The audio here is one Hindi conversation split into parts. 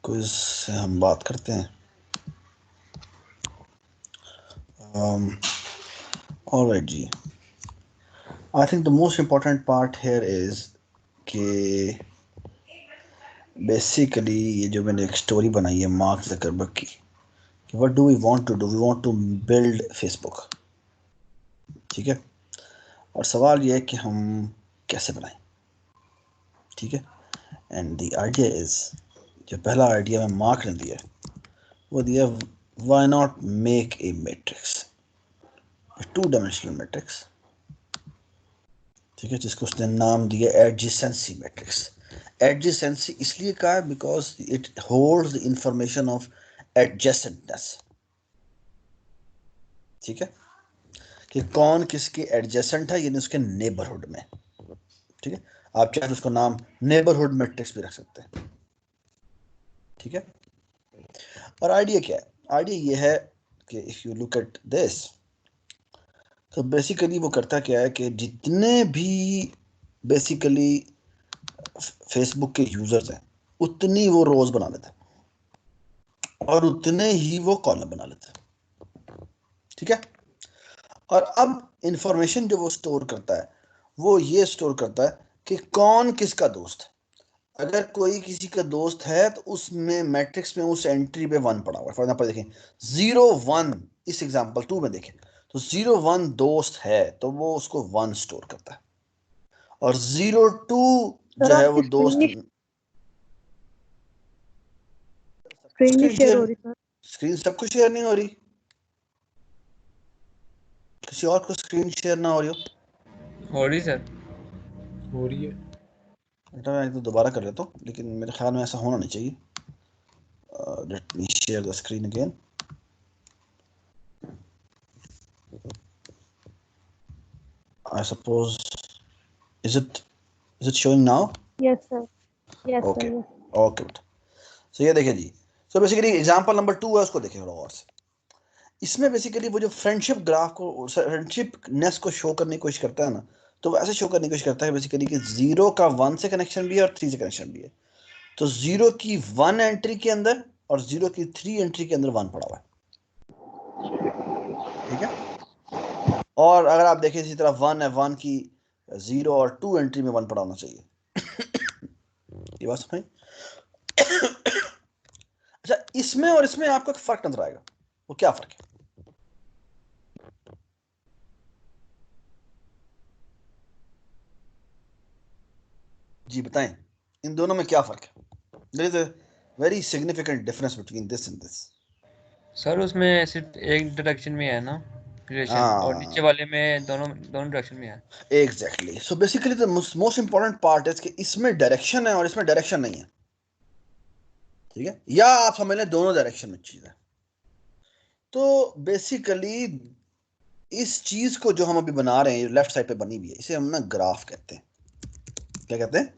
क्विज से हम बात करते हैं। ऑलराइट जी, I think the most important part here is कि बेसिकली ये जो मैंने एक स्टोरी बनाई है मार्क जकरबर्ग की, what do we want to do, we want to build Facebook. ठीक है, और सवाल ये है कि हम कैसे बनाएं। ठीक है, एंड द आइडिया इज, जो पहला आइडिया मैं मार्क ने दिया वो दिया, why not make a matrix, two dimensional matrix. ठीक है, जिसको उसने नाम दिया एडजेसेंसी मैट्रिक्स। एडजेसेंसी इसलिए कहा है because it holds the information of adjacentness. ठीक है, कि कौन किसके एडजेसेंट है, यानी उसके नेबरहुड में। ठीक है, आप चाहे उसको नाम नेबरहुड मैट्रिक्स भी रख सकते हैं। ठीक है, और आइडिया क्या है? आइडिया ये है कि if you look at this, तो बेसिकली वो करता क्या है कि जितने भी बेसिकली फेसबुक के यूजर्स हैं उतनी वो रोज बना लेते हैं और उतने ही वो कॉलम बना लेते हैं। ठीक है, और अब इंफॉर्मेशन जो वो स्टोर करता है वो ये स्टोर करता है कि कौन किसका दोस्त है। अगर कोई किसी का दोस्त है तो उसमें मैट्रिक्स में उस एंट्री पे वन पड़ा हुआ है। फॉर एग्जाम्पल देखें 0 1, इस एग्जाम्पल 2 में देखें तो 0 1 दोस्त है तो वो उसको 1 स्टोर करता है, और 0 2 सर जो है वो आपकी दोस्त। स्क्रीन नहीं स्क्रीन शेयर शेयर, हो रही सर। स्क्रीन सबको शेयर नहीं हो रही, किसी और को स्क्रीन शेयर ना हो रही हो रही सर। हो रही है। बेटा मैं एक तो दोबारा कर लेता हूँ, लेकिन मेरे ख्याल में ऐसा होना नहीं चाहिए। Let me share the screen again. I suppose, is it showing now? Yes sir, yes sir, Okay, yes. okay बेटा। So ये देखिए जी, so बेसिकली एग्जांपल नंबर 2 है, उसको देखिए थोड़ा और से। इसमें बेसिकली वो जो फ्रेंडशिप ग्राफ को, फ्रेंडशिपनेस को शो करने की कोशिश करता है ना, तो वो ऐसे शो करने की कोशिश करता है बेसिकली कि 0 का 1 से कनेक्शन भी है और 3 से कनेक्शन भी है। तो 0 की 1 एंट्री के अंदर और 0 की 3 एंट्री के अंदर 1 पड़ा हुआ है। ठीक है, और अगर आप देखें इसी तरह 1 है, 1 की 0 और 2 एंट्री में 1 पड़ा होना चाहिए। ये बात समझ? अच्छा, इसमें और इसमें आपको एक फर्क नजर आएगा, वो क्या फर्क है? जी बताएं, इन दोनों में क्या फर्क है? There is a very significant difference between this and this. Sir उसमें सिर्फ एक डायरेक्शन में है ना रिलेशन, और नीचे हाँ, वाले में दोनों दोनों डायरेक्शन में है। Exactly. So basically the most important part है कि इसमें डायरेक्शन है और इसमें डायरेक्शन नहीं है। ठीक है, या आप समझ लें दोनों डायरेक्शन में चीज है। तो बेसिकली इस चीज को जो हम अभी बना रहे हैं, लेफ्ट साइड पे बनी हुई है, इसे हम ना ग्राफ कहते हैं। क्या कहते हैं?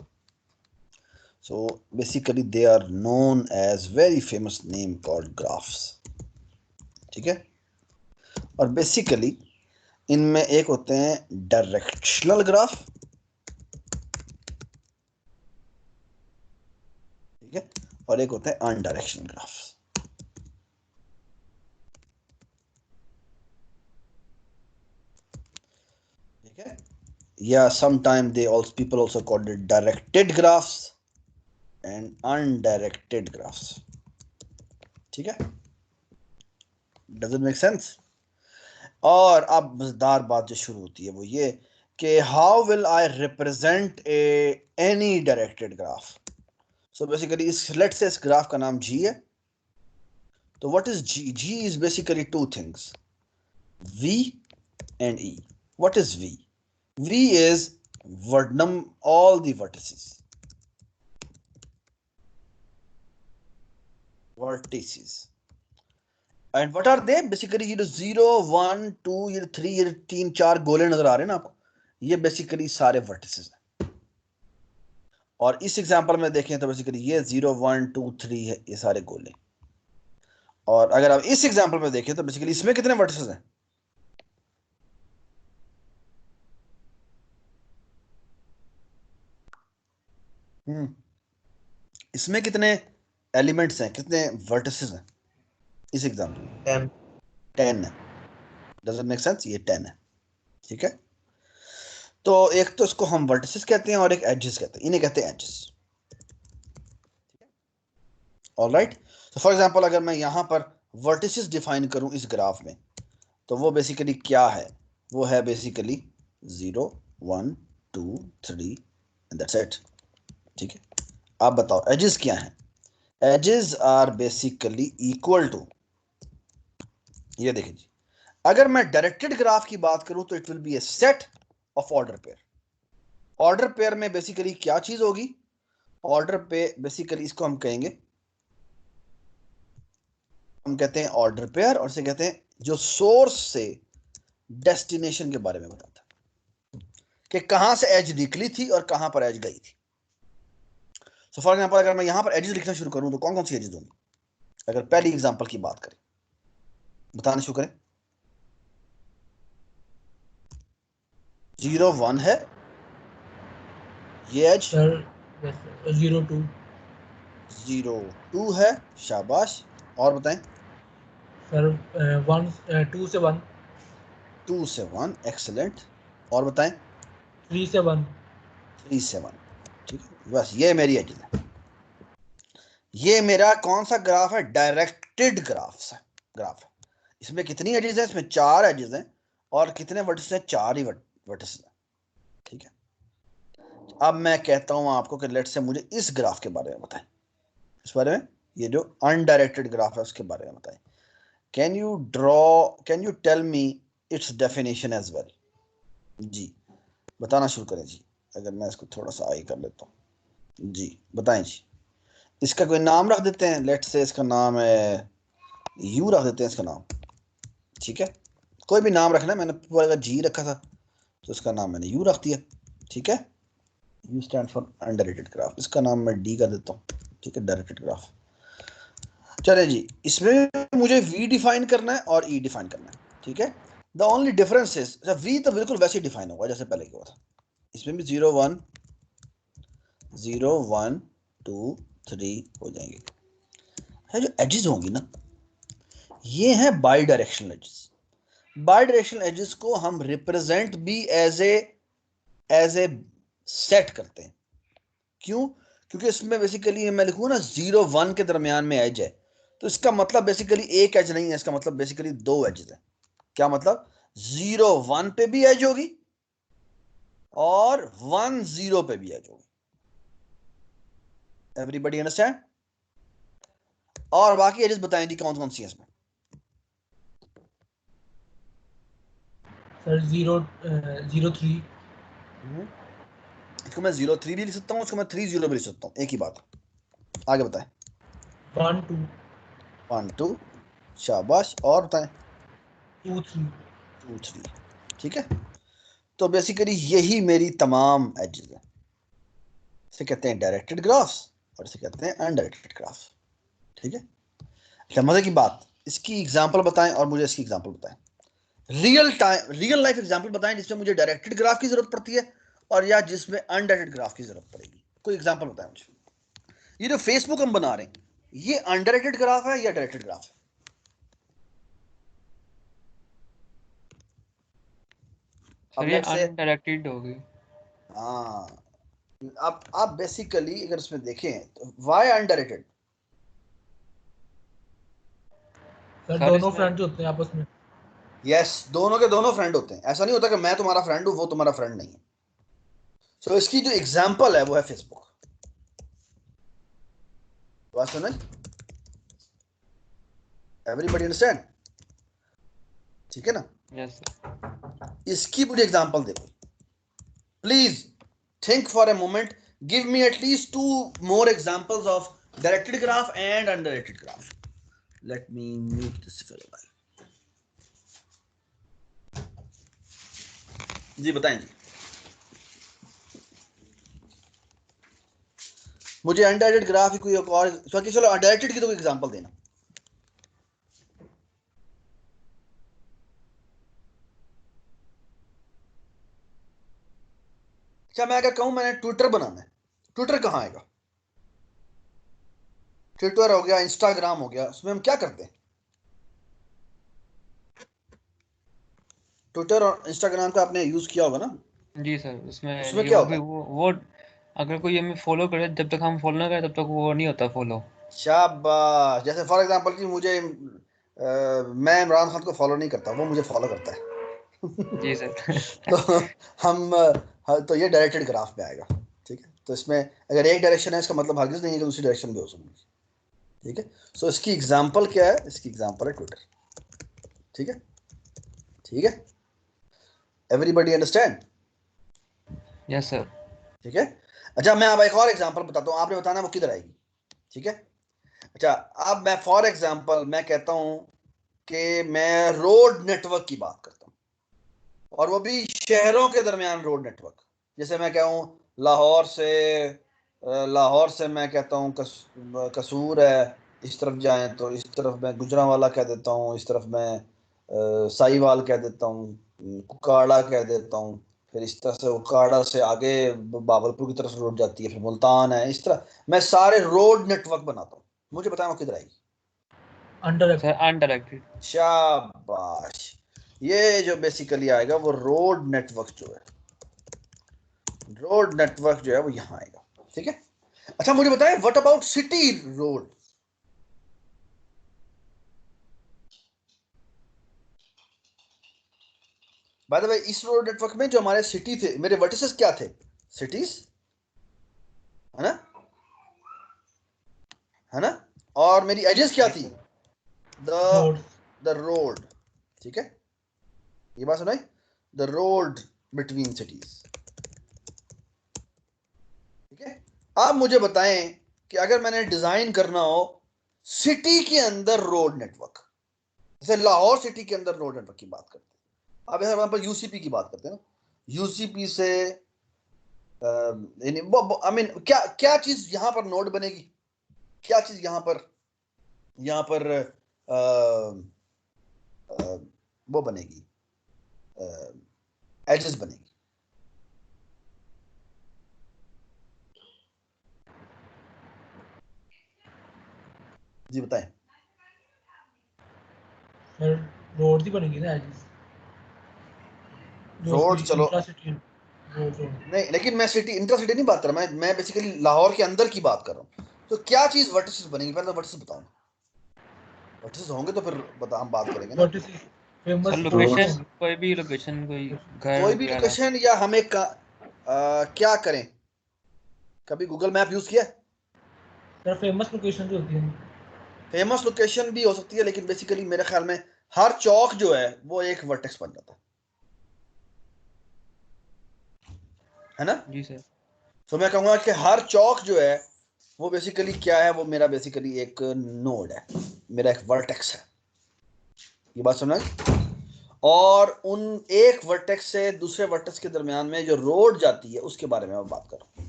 So basically they are known as very famous name called graphs. ठीक है, और बेसिकली इनमें एक होते हैं डायरेक्शनल ग्राफ, ठीक है, और एक होता है अनडायरेक्शनल ग्राफ। ठीक है, या sometime they also people also called it directed graphs and undirected graphs. ठीक है, डज इट मेक सेंस? और अब मजेदार बात जो शुरू होती है वो ये कि how will I represent a any directed graph. So basically इस लेट्स से इस ग्राफ का नाम जी है। तो what is G? G is basically two things, V and E. What is V? V is all the vertices. Vertices. And what are they? Basically ये 0 1 2 ये 3 ये 3 4 गोले नजर आ रहे हैं ना आपको, ये बेसिकली सारे vertices हैं। और इस एग्जांपल में देखें तो बेसिकली ये 0 1 2 3 है, ये सारे गोले। और अगर आप इस एग्जांपल में देखें तो बेसिकली इसमें कितने vertices हैं? इसमें कितने एलिमेंट्स हैं, कितने वर्टिसेस हैं इस एग्जांपल में? 10 10 है। Does it make sense? ये 10 है, ठीक है। तो एक तो इसको हम वर्टिसेस कहते हैं और एक एजेस कहते हैं, इन्हें कहते हैं एजेस। ऑलराइट, तो फॉर एग्जांपल अगर मैं यहाँ पर वर्टिसेस डिफाइन करूँ इस ग्राफ में, तो वो बेसिकली क्या है? वो है बेसिकली 0 1 2 3 एंड दैट्स इट, ठीक है। आप बताओ एजेस क्या हैं? Edges are basically equal to, ये देखिए जी, अगर मैं डायरेक्टेड ग्राफ की बात करूं तो it will be A set of order pair. Order pair में बेसिकली क्या चीज होगी? ऑर्डर पे बेसिकली इसको हम कहेंगे, हम कहते हैं ऑर्डर पेयर, और इसे कहते हैं जो सोर्स से डेस्टिनेशन के बारे में बताता है कि कहां से एज निकली थी और कहां पर एज गई थी। सो फॉर एग्जांपल अगर मैं यहां पर एजेस लिखना शुरू करूं तो कौन कौन सी एजेस होंगी? अगर पहली एग्जांपल की बात करें, बताना शुरू करें। 0 1 है ये एज, सर 02 0 2 है, शाबाश। और बताएं। सर 2 से 1 2 से 1, एक्सेलेंट। और बताएं। 3 से 1 3 से 1, ठीक है। बस ये मेरी एजेस है। ये मेरा कौन सा ग्राफ है? डायरेक्टेड ग्राफ है। इसमें कितनी एजेस है? इसमें 4 एजेस हैं। और कितने वर्टिसेस हैं? 4 ही वर्टिसेस हैं, ठीक है। अब मैं कहता हूं आपको कि लेट से मुझे इस ग्राफ के बारे में बताएं, इस बारे में, ये जो अनडायरेक्टेड ग्राफ है उसके बारे में बताएं। Can you tell me its definition as well? जी बताना शुरू करें जी। अगर मैं इसको थोड़ा सा आई कर लेता हूँ जी, बताएं जी। इसका कोई नाम रख देते हैं, लेट से इसका नाम है यू, रख देते हैं इसका नाम, ठीक है। कोई भी नाम रखना है, मैंने पूरा जी रखा था तो इसका नाम मैंने यू रख दिया, ठीक है। You stand for undirected graph, इसका नाम मैं डी कर देता हूँ, ठीक है, डायरेक्टेड ग्राफ। चले जी, इसमें मुझे वी डिफाइन करना है और ई डिफाइन करना है, ठीक है। The only difference is, we तो बिल्कुल वैसे ही डिफाइन होगा जैसे पहले हुआ था। इसमें भी 0 1 0 1 2 3 हो जाएंगे। है जो एजेस होंगी ना, ये हैं bidirectional edges. Bidirectional edges को हम रिप्रेजेंट भी एज ए सेट करते हैं। क्यों? क्योंकि इसमें बेसिकली मैं लिखूँ ना 0 1 के दरमियान में एज है, तो इसका मतलब बेसिकली एक एज नहीं है, इसका मतलब बेसिकली 2 एजेस है। क्या मतलब? 0 1 पे भी एज होगी और 1 0 पे भी एज होगी। Everybody understand? और बाकी एजेस बताएं जी कौन कौन सी है इसमें। सर 03 इसको मैं 0 3 भी लिख सकता हूँ, इसको मैं 3 0 भी लिख सकता हूँ, एक ही बात। आगे बताएं। 1 2 1 2, शाबाश। और बताएं। 2 3 2 3, ठीक है। तो बेसिकली यही मेरी तमाम एजेस है। इसे कहते हैं डायरेक्टेड ग्राफ्स और इसे कहते हैं अनडायरेक्टेड ग्राफ्स, ठीक है। अच्छा मजे की बात, इसकी एग्जांपल बताएं और मुझे इसकी एग्जांपल बताएं। रियल लाइफ एग्जांपल बताएं जिसमें मुझे डायरेक्टेड ग्राफ की जरूरत पड़ती है और या जिसमें अनडायरेक्टेड ग्राफ की जरूरत पड़ेगी। कोई एग्जांपल बताएं मुझे। ये जो फेसबुक हम बना रहे हैं, ये अनडायरेक्टेड ग्राफ है या डायरेक्टेड ग्राफ है? सर अब ये लेट से, अनडायरेक्टेड होगी। हाँ, अब आप बेसिकली अगर इसमें देखें तो वाई अनडायरेक्टेड? सर सर दोनों इसमें फ्रेंड्स होते हैं आपस में। यस, दोनों के दोनों फ्रेंड होते हैं। ऐसा नहीं होता कि मैं तुम्हारा फ्रेंड हूं वो तुम्हारा फ्रेंड नहीं है। सो इसकी जो एग्जांपल है वो है फेसबुक। बात सुना? Everybody understand? ठीक है ना। Yes sir. इसकी मुझे एग्जांपल देखो please. Think for a moment, give me at least 2 more examples of directed graph and undirected graph. Let me mute this for a while. जी बताएं जी, मुझे अनडायरेक्टेड ग्राफ की कोई और, चलो अनडायरेक्टेड की तो कोई एग्जांपल देना। अच्छा मैं अगर कहूं मैंने ट्विटर बनाना है, ट्विटर कहां आएगा? ट्विटर हो गया, इंस्टाग्राम हो गया, उसमें हम क्या करते हैं? ट्विटर और इंस्टाग्राम का आपने यूज किया होगा ना? जी सर, उसमें उसमें ये क्या वो होता भी है? वो अगर कोई हमें फॉलो करे, जब तक हम फॉलो ना करें तब तक वो नहीं होता फॉलो। शाबाश। जैसे फॉर एग्जांपल कि मुझे मैं इमरान खान को फॉलो नहीं करता, वो मुझे फॉलो करता है। जी सर। तो हम तो ये डायरेक्टेड ग्राफ में आएगा। ठीक है, तो इसमें अगर एक डायरेक्शन है, इसका मतलब हरगिज़ नहीं है कि दूसरी डायरेक्शन भी हो सकती। ठीक है, सो इसकी एग्जांपल क्या है? इसकी एग्जांपल है ट्विटर। ठीक है, ठीक है, एवरीबॉडी अंडरस्टैंड? Yes sir. ठीक है। अच्छा, मैं अब एक और एग्जांपल बताता हूँ, आपने बताना वो किधर आएगी। ठीक है। अच्छा, अब मैं फॉर एग्जांपल मैं कहता हूँ कि मैं रोड नेटवर्क की बात करता हूँ, और वो भी शहरों के दरमियान रोड नेटवर्क। जैसे मैं कहूँ लाहौर से मैं कहता हूँ कसूर है, इस तरफ जाएं तो इस तरफ मैं गुजरांवाला कह देता हूँ, इस तरफ मैं साहिवाल कह देता हूँ, कुकाड़ा कह देता हूँ, फिर इस तरह से उकाड़ा से आगे बाबरपुर की तरफ रोड जाती है, फिर मुल्तान है। इस तरह मैं सारे रोड नेटवर्क बनाता हूँ। मुझे बताएं वो किधर आएगी? Under sir undirected. शाबाश। ये जो बेसिकली आएगा वो रोड नेटवर्क जो है, रोड नेटवर्क जो है वो यहाँ आएगा। ठीक है। अच्छा, मुझे बताएं what about city road? By the way, इस रोड नेटवर्क में जो हमारे सिटी थे, मेरे वर्टिसेस क्या थे? सिटीज, है ना, है ना? और मेरी एजेस क्या थी? The road the road. ठीक है, ये बात सुनाई, द रोड बिटवीन सिटीज। ठीक है। आप मुझे बताएं कि अगर मैंने डिजाइन करना हो सिटी के अंदर रोड नेटवर्क, जैसे लाहौर सिटी के अंदर रोड नेटवर्क की बात करते हैं, अब यहाँ पर यूसीपी की बात करते हैं ना, यूसीपी से आई मीन क्या क्या चीज यहाँ पर नोड बनेगी? क्या चीज यहाँ पर आ, आ, वो बनेगी, एजेस बनेगी? जी बताएं। सर, रोड ही बनेगी ना एज जो रोड उसकी चलो, इंट्रासिटी रोड रोड नहीं, लेकिन मैं सिटी इंटर सिटी नहीं बात कर रहा, मैं बेसिकली लाहौर के अंदर की बात कर रहा हूँ। तो क्या चीज वर्टिसेस बनेगी? पहले तो वर्टिसेस बताओ। वर्टिसेस होंगे तो फिर बता, हम बात करेंगे ना। What is sir famous road, spots location, होंगे। कोई भी लोकेशन, कोई घर कोई भी वगैरह। लोकेशन, या हमें क्या करें? कभी गूगल मैप यूज किया? सर, फेमस लोकेशन जो होती है। फेमस लोकेशन भी हो सकती है, लेकिन बेसिकली मेरे ख्याल में हर चौक जो है वो एक वर्टेक्स बन जाता है ना? जी सर। तो मैं कहूंगा कि हर चौक जो है वो बेसिकली क्या है, वो मेरा बेसिकली एक नोड है, मेरा एक वर्टेक्स है। ये बात समझ? और उन एक वर्टेक्स से दूसरे वर्टेक्स के दरमियान में जो रोड जाती है उसके बारे में मैं बात कर रहा हूँ।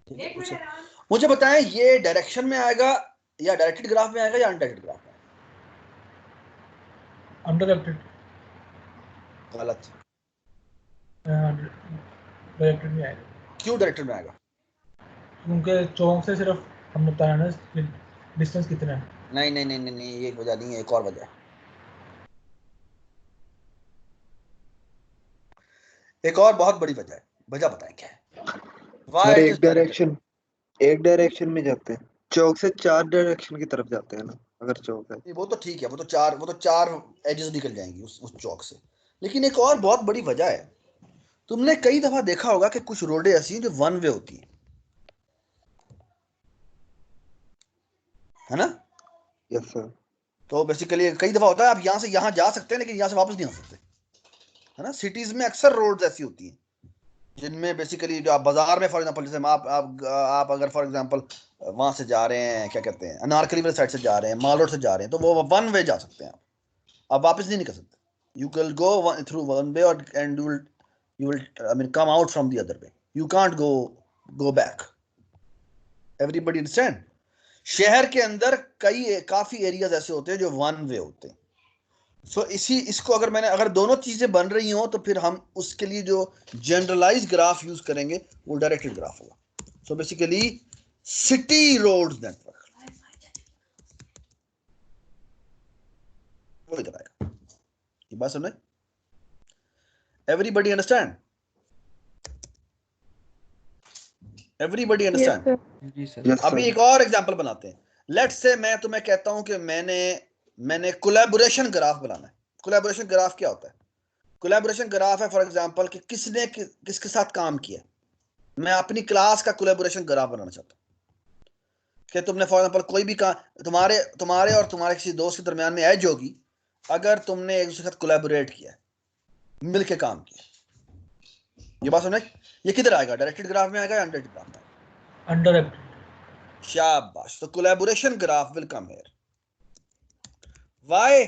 ठीक है, मुझे बताएं ये डायरेक्शन में आएगा या डायरेक्टेड ग्राफ में आएगा या अनडायरेक्टेड ग्राफ में? अंडरएक्टेड गलत। डायरेक्टेड में आएगा, क्यों डायरेक्टेड में आएगा? क्योंकि चौक से सिर्फ हमने बताया ना डिस्टेंस कितना है। नहीं नहीं नहीं नहीं नहीं, ये एक वजह नहीं है, एक और वजह है। एक और बहुत बड़ी वजह है। वजह बताएं क्या है? Sir why it is directed? एक डायरेक्शन में जाते हैं, चौक से 4 डायरेक्शन की तरफ जाते हैं ना, अगर चौक है। वो तो ठीक है, वो तो चार एजेस निकल जाएंगी उस चौक से। लेकिन एक और बहुत बड़ी वजह है। तुमने कई दफा देखा होगा कि कुछ रोडें ऐसी हैं जो वन वे होती हैं, है ना? Yes sir. तो बेसिकली कई दफा होता है आप यहाँ से यहाँ जा सकते हैं, लेकिन यहाँ से वापस नहीं आ सकते, है ना? सिटीज में अक्सर रोड्स ऐसी होती हैं जिनमें बेसिकली जो आप बाजार में, फॉर एग्जांपल जैसे आप अगर फॉर एग्जांपल वहां से जा रहे हैं, क्या कहते हैं, अनारकली वाली साइड से जा रहे हैं, माल रोड से जा रहे हैं, तो वो वन वे जा सकते हैं, आप वापस नहीं निकल सकते। You can go through one way, और and you will I mean come out from the other way, you can't go back. Everybody understand? शहर के अंदर काफी एरियाज ऐसे होते हैं जो वन वे होते हैं। सो इसको अगर दोनों चीजें बन रही हो तो फिर हम उसके लिए जो जनरलाइज ग्राफ यूज करेंगे वो डायरेक्टेड ग्राफ होगा। So basically city road network, वो इधर आएगा। ये बात समझ? Everybody understand? Everybody Yes, understand? sir. जी सर। यस अभी सर। एक और एग्जांपल बनाते हैं। लेट्स से मैं तुम्हें कहता हूं कि मैंने कोलैबोरेशन ग्राफ बनाना है। कोलैबोरेशन ग्राफ क्या होता है? कोलैबोरेशन ग्राफ है फॉर एग्जांपल कि किसने किसके साथ काम किया। मैं अपनी क्लास का कोलैबोरेशन ग्राफ बनाना चाहता हूं कि तुमने फॉर एग्जांपल कोई भी तुम्हारे तुम्हारे और तुम्हारे किसी दोस्त के दरमियान में एज होगी अगर तुमने एक दूसरे के साथ कोलैबोरेट किया, मिलके काम किया। ये बात समझ? ये किधर आएगा? डायरेक्टेड ग्राफ में आएगा या अनडायरेक्टेड ग्राफ में? Undirected. शाबाश। तो collaboration graph will come here. Why?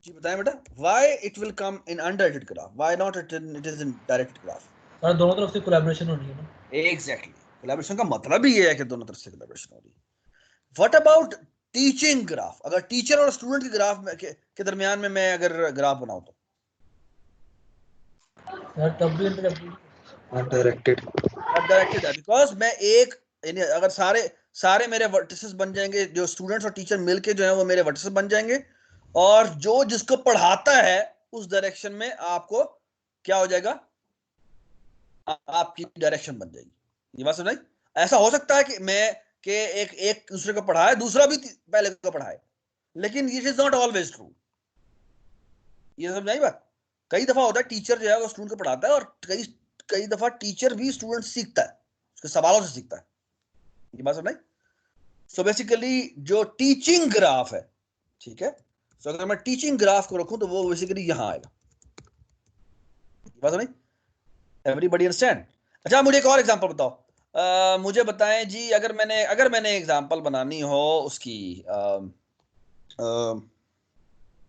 जी बताएं बेटा, why it will come in undirected graph, why not it is in directed graph? और दोनों तरफ से कोलैबोरेशन होनी है ना। एग्जैक्टली। कोलैबोरेशन का मतलब ही ये है कि दोनों तरफ से कोलैबोरेशन हो रही है। What about teaching graph? अगर टीचर और स्टूडेंट के ग्राफ में के दरमियान में मैं अगर ग्राफ बनाऊं तो यार तब भी इंटरएक्टिव। अनडायरेक्टेड। डायरेक्टेड है बिकॉज मैं एक यानी अगर सारे मेरे वर्टिसेस बन जाएंगे, जो स्टूडेंट्स और टीचर मिलके जो है वो मेरे वर्टिसेस बन जाएंगे, और जो जिसको पढ़ाता है उस डायरेक्शन में आपको क्या हो जाएगा? आपकी डायरेक्शन बन जाएगी। ये बात समझ? ऐसा हो सकता है कि मैं के एक दूसरे को पढ़ाए, दूसरा भी पहले को पढ़ाए, लेकिन it is not always true. ये समझ आई बात? कई दफा होता है टीचर जो है वो स्टूडेंट को पढ़ाता है, और कई दफा टीचर भी स्टूडेंट सीखता है, उसके सवालों से सीखता है। ये बात समझ? सो बेसिकली जो टीचिंग ग्राफ है, ठीक है, सो अगर मैं टीचिंग ग्राफ को रखूं तो वो बेसिकली यहां आएगा। ये बात समझ? Everybody understand? अच्छा मुझे एक और एग्जांपल बताओ। मुझे बताएं जी, अगर मैंने एग्जांपल बनानी हो उसकी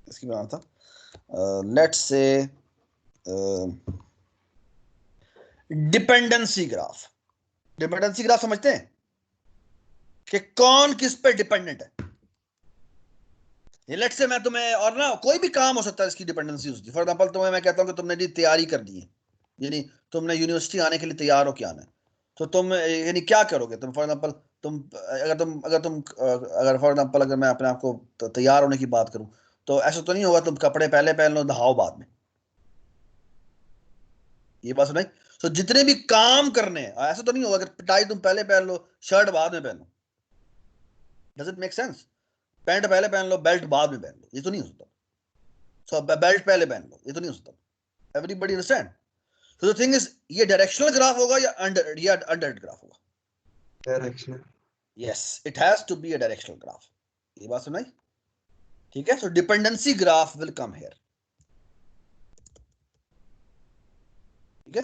इसकी बनाना था, let's say dependency graph. Dependency graph समझते हैं कि कौन किस पे डिपेंडेंट है? ये लेट्स से मैं तुम्हें, और ना कोई भी काम हो सकता है इसकी डिपेंडेंसी उसकी। फॉर एग्जांपल तुम्हें मैं कहता हूं कि तुमने जी तैयारी कर दी है, यानी तुमने यूनिवर्सिटी आने के लिए तैयार हो के आना है, तो तुम यानी क्या करोगे तुम? फॉर एग्जांपल अगर फॉर एग्जांपल अगर मैं अपने आप को तैयार होने की बात करूं, तो ऐसा तो नहीं होगा तुम कपड़े पहले पहन लो नहाओ बाद में। ये बात सुनाई? तो जितने भी काम करने हैं ऐसा तो नहीं होगा कि टाई तुम पहले पहन लो शर्ट बाद में पहनो। Does it make sense? Pant पहले पहन लो बेल्ट बाद में पहन लो, ये तो नहीं हो सकता। सो बेल्ट पहले पहन लो, ये तो नहीं हो सकता। Everybody understand? So the thing is, ये डायरेक्शनल ग्राफ होगा या अनडायरेक्टेड ग्राफ होगा? Directional. Yes, it has to be a directional graph. ये बात सुनाई? ठीक है, so dependency graph will come here. ठीक है,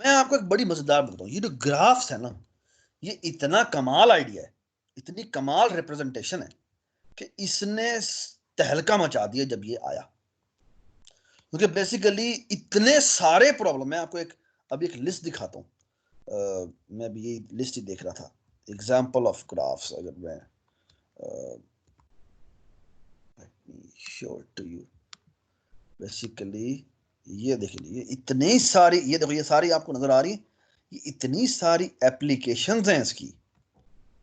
मैं आपको एक बड़ी मजेदार बताऊं, ये जो ग्राफ्स है ना, ये इतना कमाल आइडिया है, इतनी कमाल रिप्रेजेंटेशन है कि इसने तहलका मचा दिया जब ये आया। क्योंकि बेसिकली इतने सारे प्रॉब्लम, मैं आपको अभी एक लिस्ट दिखाता हूँ। मैं भी ये लिस्ट ही देख रहा था, एग्जाम्पल ऑफ ग्राफ्स। अगर मैं शो टू यू, बेसिकली ये देखिए, ये इतनी सारी, ये देखो ये सारी आपको नजर आ रही है, ये इतनी सारी एप्लीकेशंस हैं इसकी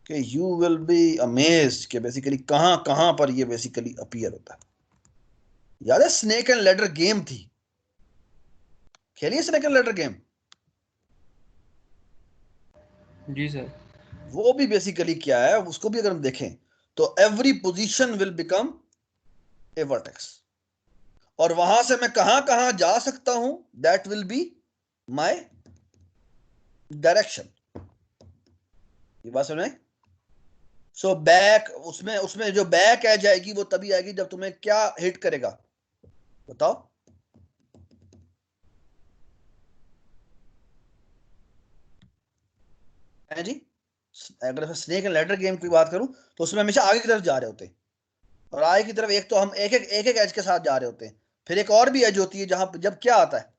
कि यू विल बी अमेज्ड कि बेसिकली कहां कहां पर ये बेसिकली अपीयर होता है। याद है स्नेक एंड लैडर गेम थी? खेलिए स्नेक एंड लैडर गेम? जी सर। वो भी बेसिकली क्या है, उसको भी अगर हम देखें तो every position will become A vertex, और वहां से मैं कहां कहां जा सकता हूं, that will be my direction. ये बात समझ? सो बैक, उसमें उसमें जो बैक एज आएगी वो तभी आएगी जब तुम्हें क्या हिट करेगा, बताओ? है जी, अगर स्नेक एंड लैडर गेम की बात करूं तो उसमें हमेशा आगे की तरफ जा रहे होते हैं, और आगे की तरफ एक तो हम एक एज के साथ जा रहे होते हैं, फिर एक और भी एज होती है जहां जब क्या आता है,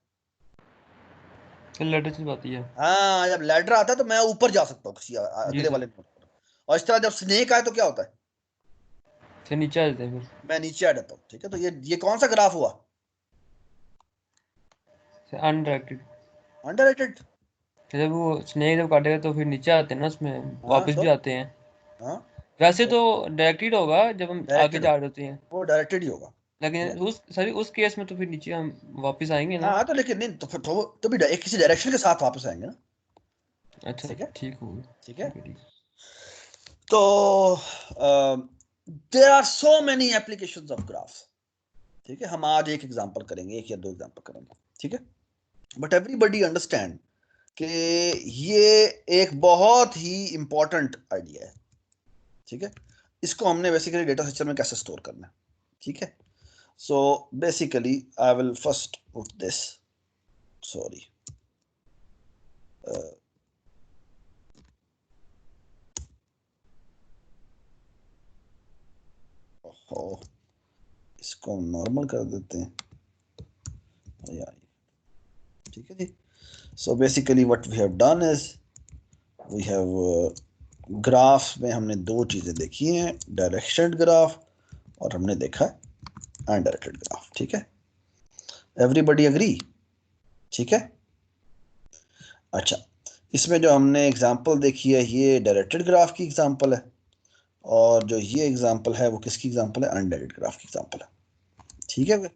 लैडर चलवाती है। हाँ जब लैडर आता है तो मैं ऊपर जा सकता हूँ किसी जी अगले सर। वाले नोड पर, और इस तरह जब स्नेक आए तो क्या होता है, फिर नीचे आ जाते हैं फिर। मैं नीचे आ जाता हूँ। ठीक है, तो ये कौन सा ग्राफ हुआ? अनडायरेक्टेड। अंडररेटेड। जब वो स्नेक जब काटेगा तो फिर नीचे आते हैं ना, उसमें हाँ वापस सो भी आते हैं। हाँ वैसे तो डायरेक्टेड होगा जब हम आगे डायरेक्टेड जा रहे होते हैं, वो डायरेक्टेड ही होगा। लेकिन उस केस में तो फिर नीचे हम वापस आएंगे ना। हाँ तो लेकिन नहीं तो फिर तो भी एक किसी डायरेक्शन के साथ वापस आएंगे ना। अच्छा ठीक है ठीक होगा, ठीक है। ठीक है ठीक। तो there are so many applications of graphs. ठीक है, हम आज एक एग्जांपल करेंगे, एक या दो एग्जांपल करेंगे। ठीक है, बट एवरीबडी अंडरस्टैंड कि ये एक बहुत ही इंपॉर्टेंट आइडिया है। ठीक है, इसको हमने बेसिकली डेटा स्ट्रक्चर में कैसे स्टोर करना है। ठीक है, so basically I will first put this, sorry इसको नॉर्मल कर देते हैं यार। ठीक है जी, so basically what we have done is we have graph में हमने दो चीजें देखी हैं, डायरेक्शन ग्राफ और हमने देखा अनडायरेक्टेड ग्राफ। ठीक है, एवरीबडी अग्री। ठीक है, अच्छा, इसमें जो हमने एग्जांपल देखी है ये डायरेक्टेड ग्राफ की एग्जांपल है, और जो ये एग्जांपल है वो किसकी एग्जांपल है, अनडायरेक्टेड ग्राफ की एग्जांपल है। ठीक है,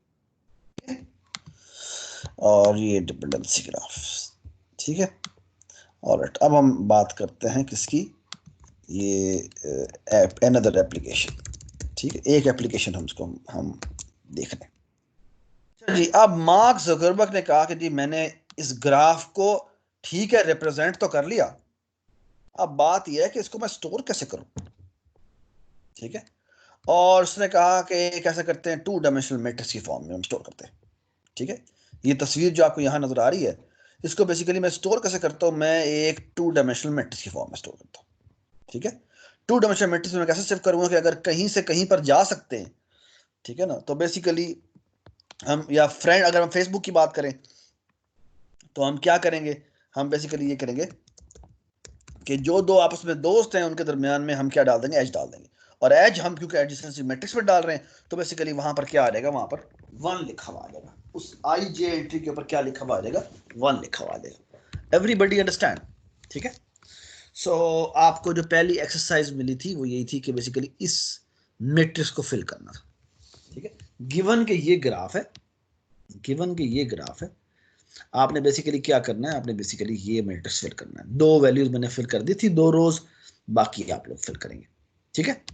और ये डिपेंडेंसी ग्राफ। ठीक है, ऑलराइट, अब हम बात करते हैं किसकी, ये अनदर एप्लीकेशन। ठीक है, एक एप्लीकेशन हम देख रहे हैं। अच्छा जी, अब मार्क जुकरबर्ग ने कहा कि जी मैंने इस ग्राफ को ठीक है रिप्रेजेंट तो कर लिया, अब बात यह है कि इसको मैं स्टोर कैसे करूं। ठीक है, और उसने कहा कि कैसे करते हैं, टू डायमेंशनल मैट्रिक्स की फॉर्म में हम स्टोर करते हैं। ठीक है, ये तस्वीर जो आपको यहाँ नजर आ रही है, इसको बेसिकली मैं स्टोर कैसे करता हूँ, मैं एक टू डायमेंशनल मैट्रिक्स की फॉर्म में स्टोर करता हूँ। ठीक है, टू डायमेंशनल मैट्रिक्स में कैसे सेव करूंगा कि अगर कहीं से कहीं पर जा सकते हैं। ठीक है ना, तो बेसिकली हम, या फ्रेंड, अगर हम फेसबुक की बात करें तो हम क्या करेंगे, हम बेसिकली ये करेंगे कि जो दो आपस में दोस्त हैं उनके दरमियान में हम क्या डाल देंगे, एज डाल देंगे। और एज हम क्योंकि एडजेसेंसी मैट्रिक्स में डाल रहे हैं तो बेसिकली वहां पर क्या आ जाएगा, वहां पर 1 लिखा हुआ आ जाएगा, उस आई जे एंट्री के ऊपर क्या लिखा हुआ आ जाएगा, 1 लिखा हुआ आ जाएगा। Everybody understand. ठीक है, सो आपको जो पहली एक्सरसाइज मिली थी वो यही थी कि बेसिकली इस मैट्रिक्स को फिल करना था। ठीक है, गिवन के ये ग्राफ है, गिवन के ये ग्राफ है, आपने बेसिकली क्या करना है, आपने बेसिकली ये मैट्रिक्स फिल करना है। दो वैल्यूज मैंने फिल कर दी थी, दो रोज, बाकी आप लोग फिल करेंगे। ठीक है,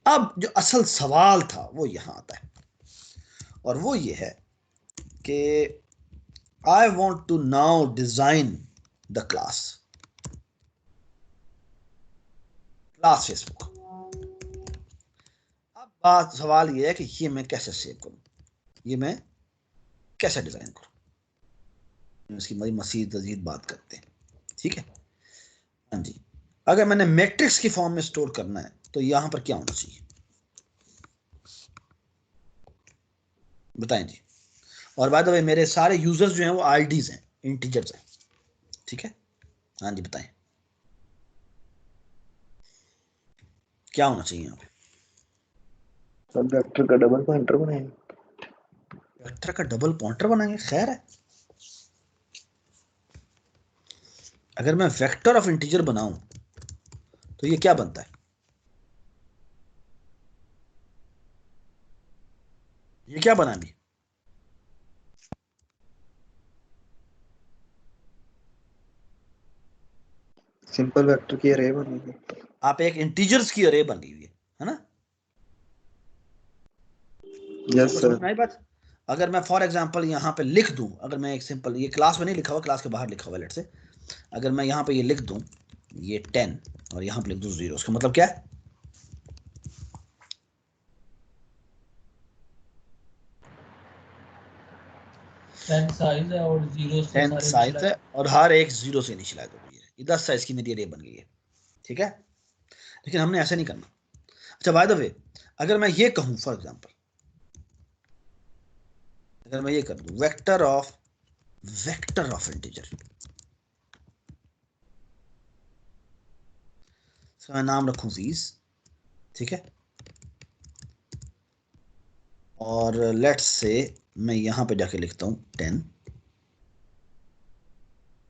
अब जो असल सवाल था वो यहां आता है, और वो ये है कि I want to now design the class Facebook. अब बात सवाल ये है कि ये मैं कैसे सेव करूं, ये मैं कैसे डिजाइन करूं, इसकी मजीद बात करते हैं। ठीक है, हाँ जी, अगर मैंने मैट्रिक्स की फॉर्म में स्टोर करना है तो यहां पर क्या होना चाहिए, बताएं जी। और बाय द वे मेरे सारे यूजर्स जो हैं वो आईडीज हैं, इंटीजर्स हैं। ठीक है, हाँ जी बताएं क्या होना चाहिए यहाँ पे। सब वेक्टर का डबल पॉइंटर बनाएंगे। वेक्टर का डबल पॉइंटर बनाएंगे, खैर है। अगर मैं वेक्टर ऑफ इंटीजर बनाऊं तो ये क्या बनता है, ये क्या बना भी, सिंपल वेक्टर की अरे बनेगी। आप एक इंटीजर्स की अरे बन गई हुई है ना। यस सबको सर। समझ में आई बात। अगर मैं फॉर एग्जांपल यहाँ पे लिख दूं, अगर मैं एक सिंपल, ये क्लास में नहीं लिखा हुआ, क्लास के बाहर लिखा हुआ लेट से, अगर मैं यहाँ पे ये लिख दूं, ये 10 और यहाँ पे लिख दूं 0, उसका मतलब क्या है, 10 साइज है और जीरो से 10 सारे साइज है इनिशियलाइज। और हर एक 0 से इनिशियलाइज हो गई है, ये 10 साइज की मेरी अरे बन गई है। ठीक है, लेकिन हमने ऐसा नहीं करना। अच्छा बाय द वे, अगर मैं ये कहूं फॉर एग्जांपल, अगर मैं ये कर दूं वेक्टर ऑफ इंटीजर, इसका मैं नाम रखूं फीस। ठीक है, और लेट्स से मैं यहां पे जाके लिखता हूं 10।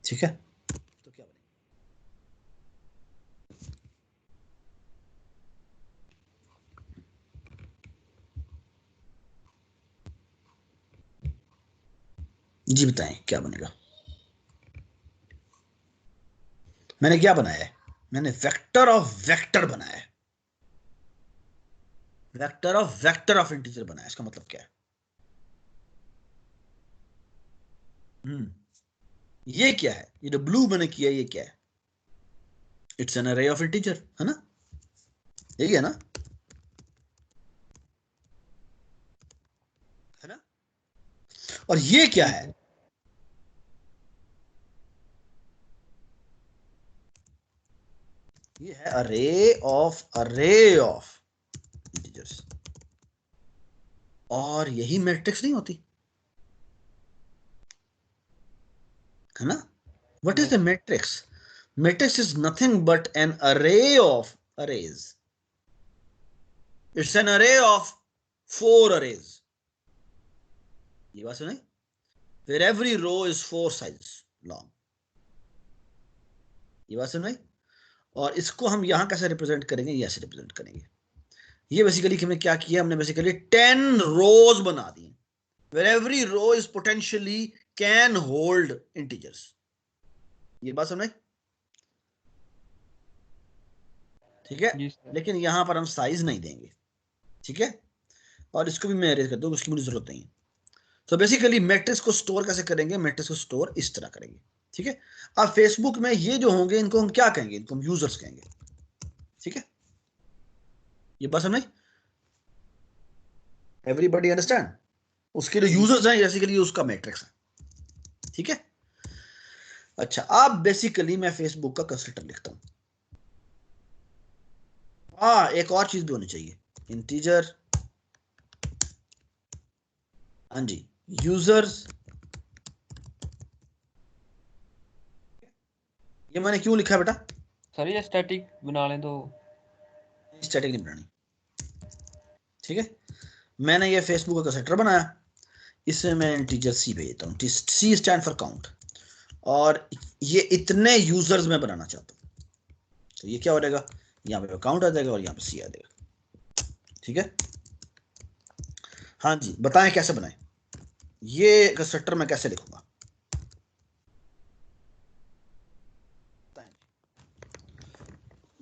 ठीक है, तो क्या बनेगा, जी बताएं क्या बनेगा। मैंने क्या बनाया है, मैंने वेक्टर ऑफ वेक्टर बनाया है, वेक्टर ऑफ इंटीजर बनाया है। इसका मतलब क्या है? ये क्या है, ये जो ब्लू मैंने किया ये क्या है? It's an array of integer, है ना? यही है ना, है ना? और ये क्या है? ये है अरे ऑफ इंटीजर्स। और यही मैट्रिक्स नहीं होती, है ना? What is the matrix? Matrix is nothing but an array of arrays. It's an array of 4 arrays. ये बात सुनाई? where every row is 4 sizes long। ये बात सुनाई? और इसको हम यहां कैसे रिप्रेजेंट करेंगे? ये ऐसे रिप्रेजेंट करेंगे। ये बेसिकली हमने क्या किया, हमने बेसिकली 10 रोज बना दी where every row is potentially can hold integers। ये बात समझ? ठीक है, जी सर। लेकिन यहां पर हम साइज नहीं देंगे, ठीक है? और इसको भी मैं अरेज कर दूं, उसकी मुझे जरूरत नहीं है। तो बेसिकली मैट्रिक्स को स्टोर कैसे करेंगे? मैट्रिक्स को स्टोर इस तरह करेंगे, ठीक है? अब फेसबुक में ये जो होंगे इनको हम क्या कहेंगे? इनको हम यूजर्स कहेंगे, ठीक है? ये बात समझ? Everybody understand? उसके जो यूजर्स हैं बेसिकली उसका मैट्रिक्स है, ठीक है? अच्छा, अब बेसिकली मैं फेसबुक का कंस्ट्रक्टर लिखता हूं। हाँ, एक और चीज भी होनी चाहिए, इंटीजर, हाँ जी, यूजर्स। ये मैंने क्यों लिखा है बेटा? सर ये स्टैटिक बना लें तो। स्टैटिक नहीं बनानी, ठीक है? मैंने ये फेसबुक का कंस्ट्रक्टर बनाया, इसमें मैं इंटीजर सी भेजता हूँ, सी स्टैंड फॉर काउंट, और ये इतने यूजर्स में बनाना चाहता हूँ। तो ये क्या हो जाएगा, यहाँ पे काउंट आ जाएगा और यहाँ पे सी आ जाएगा, ठीक है? हाँ जी, बताएं कैसे बनाएं? ये कंस्ट्रक्टर मैं कैसे लिखूंगा?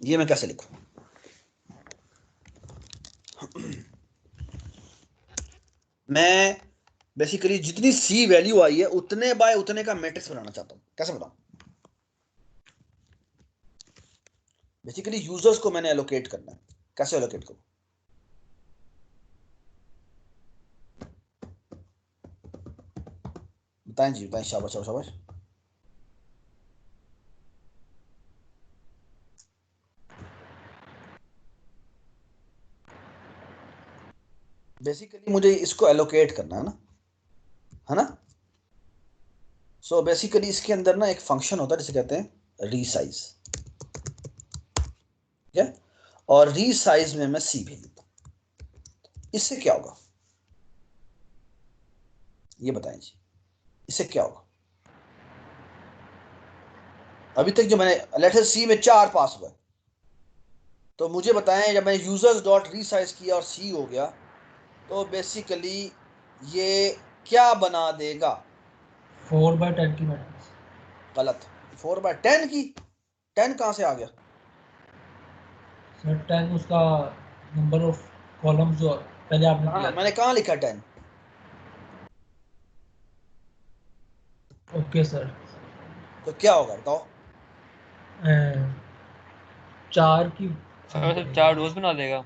ये मैं कैसे लिखूं? मैं बेसिकली जितनी सी वैल्यू आई है उतने बाय उतने का मैट्रिक्स बनाना चाहता हूं। कैसे बताऊं? बेसिकली यूजर्स को मैंने एलोकेट करना है। कैसे एलोकेट करूं? बताएं जी, बताएं, शाबाश शाबाश शाबाश। बेसिकली मुझे इसको एलोकेट करना है ना? सो बेसिकली इसके अंदर ना एक फंक्शन होता है जिसे कहते हैं रीसाइज, ठीक है? और रीसाइज में मैं सी भेज देता हूं। इससे क्या होगा ये बताएं जी, इससे क्या होगा? अभी तक जो मैंने लेटर सी में 4 पास हुआ, तो मुझे बताएं जब मैंने यूजर्स डॉट रीसाइज किया और सी हो गया, तो बेसिकली ये क्या बना देगा? 4/10 की मैट्रिक्स। गलत। 4/10 की? 10 कहां से आ गया? सर 10 उसका नंबर ऑफ कॉलम्स जो पहले आपने किया मैंने कहां लिखा 10? Okay sir. तो क्या होगा बताओ? 4 की सर सिर्फ 4 रोज बना देगा।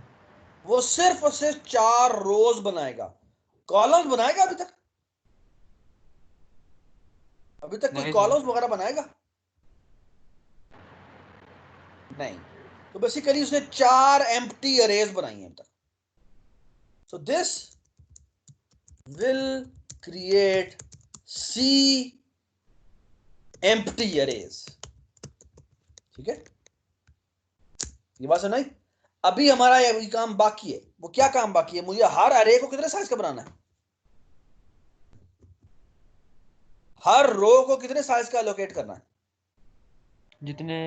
वो सिर्फ और सिर्फ 4 रोज बनाएगा, कॉलम्स बनाएगा? अभी तक कोई नहीं कॉलम्स सर। वगैरह बनाएगा? नहीं। तो बेसिकली उसने 4 एम्प्टी अरेज बनाई हैं अब तक। So this will create c empty arrays, ठीक है? ये बात सुनाई? अभी हमारा ये काम बाकी है। वो क्या काम बाकी है? मुझे हर अरे को कितने साइज का बनाना है? हर रो को कितने साइज का एलोकेट करना है? जितने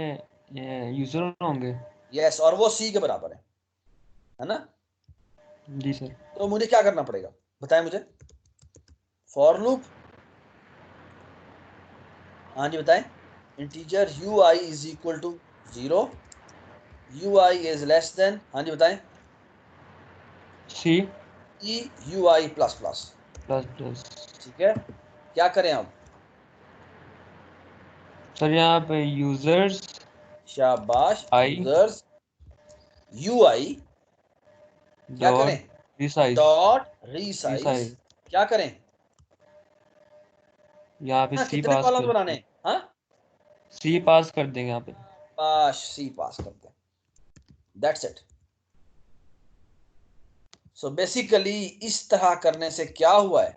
यूजर होंगे। यस, और वो सी के बराबर है ना? जी सर। तो मुझे क्या करना पड़ेगा बताएं मुझे? फॉर लूप हाँ जी बताएं। Integer ui is equal to 0, ui is less than, हाँ जी बताएं, c e ui plus plus. Plus plus. ठीक है, क्या करें अब? सर यहाँ पे यूजर्स शाबाश, आई यूजर्स ui क्या डॉट करें? Resize dot resize. रिसाइज क्या करें? यहाँ पे हाँ, सी कितने पास कॉलम्स कर बनाने हैं? हाँ, सी पास कर देंगे यहाँ पे। पास सी पास करते हैं, दैट्स इट। सो बेसिकली इस तरह करने से क्या हुआ है,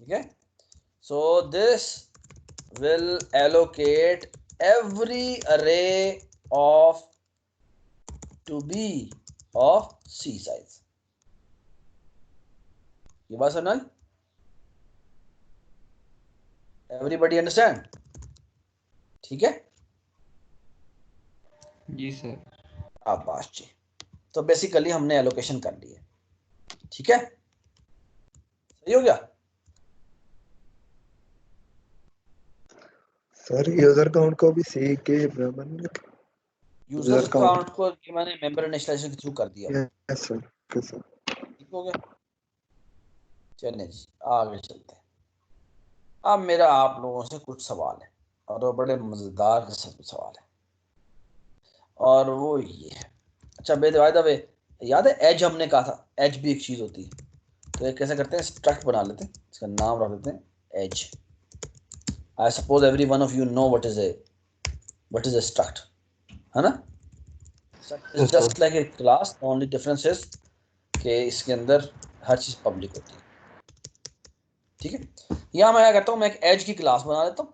ठीक है, so this will allocate every array of two B of C size. ये बात समझ? Everybody understand? ठीक है, जी सर। अब बात जी, तो बेसिकली हमने एलोकेशन कर ली है, ठीक है, सही हो गया। सर यूजर काउंट को भी सी के बराबर यूजर्स count। अकाउंट को ये मैंने मेंबर इनिशियलाइजेशन के थ्रू कर दिया, यस सर, ओके सर। ठीक हो गया। चलिए जी आगे चलते हैं। अब मेरा आप लोगों से कुछ सवाल है, और वो बड़े मजेदार किस्म के सवाल है, और वो ये है, अच्छा बाय द वे, याद है एज हमने कहा था, एज भी एक चीज होती है, तो ये कैसे करते हैं, स्ट्रक्ट बना लेते हैं, इसका नाम रख देते हैं as. I suppose every one of you know what is a struct, है ना? Yes sir. Just like a class, only difference is कि इसके अंदर हर चीज पब्लिक होती है, ठीक है। यहाँ मैं क्या करता हूँ, मैं एक एज की क्लास बना लेता हूँ,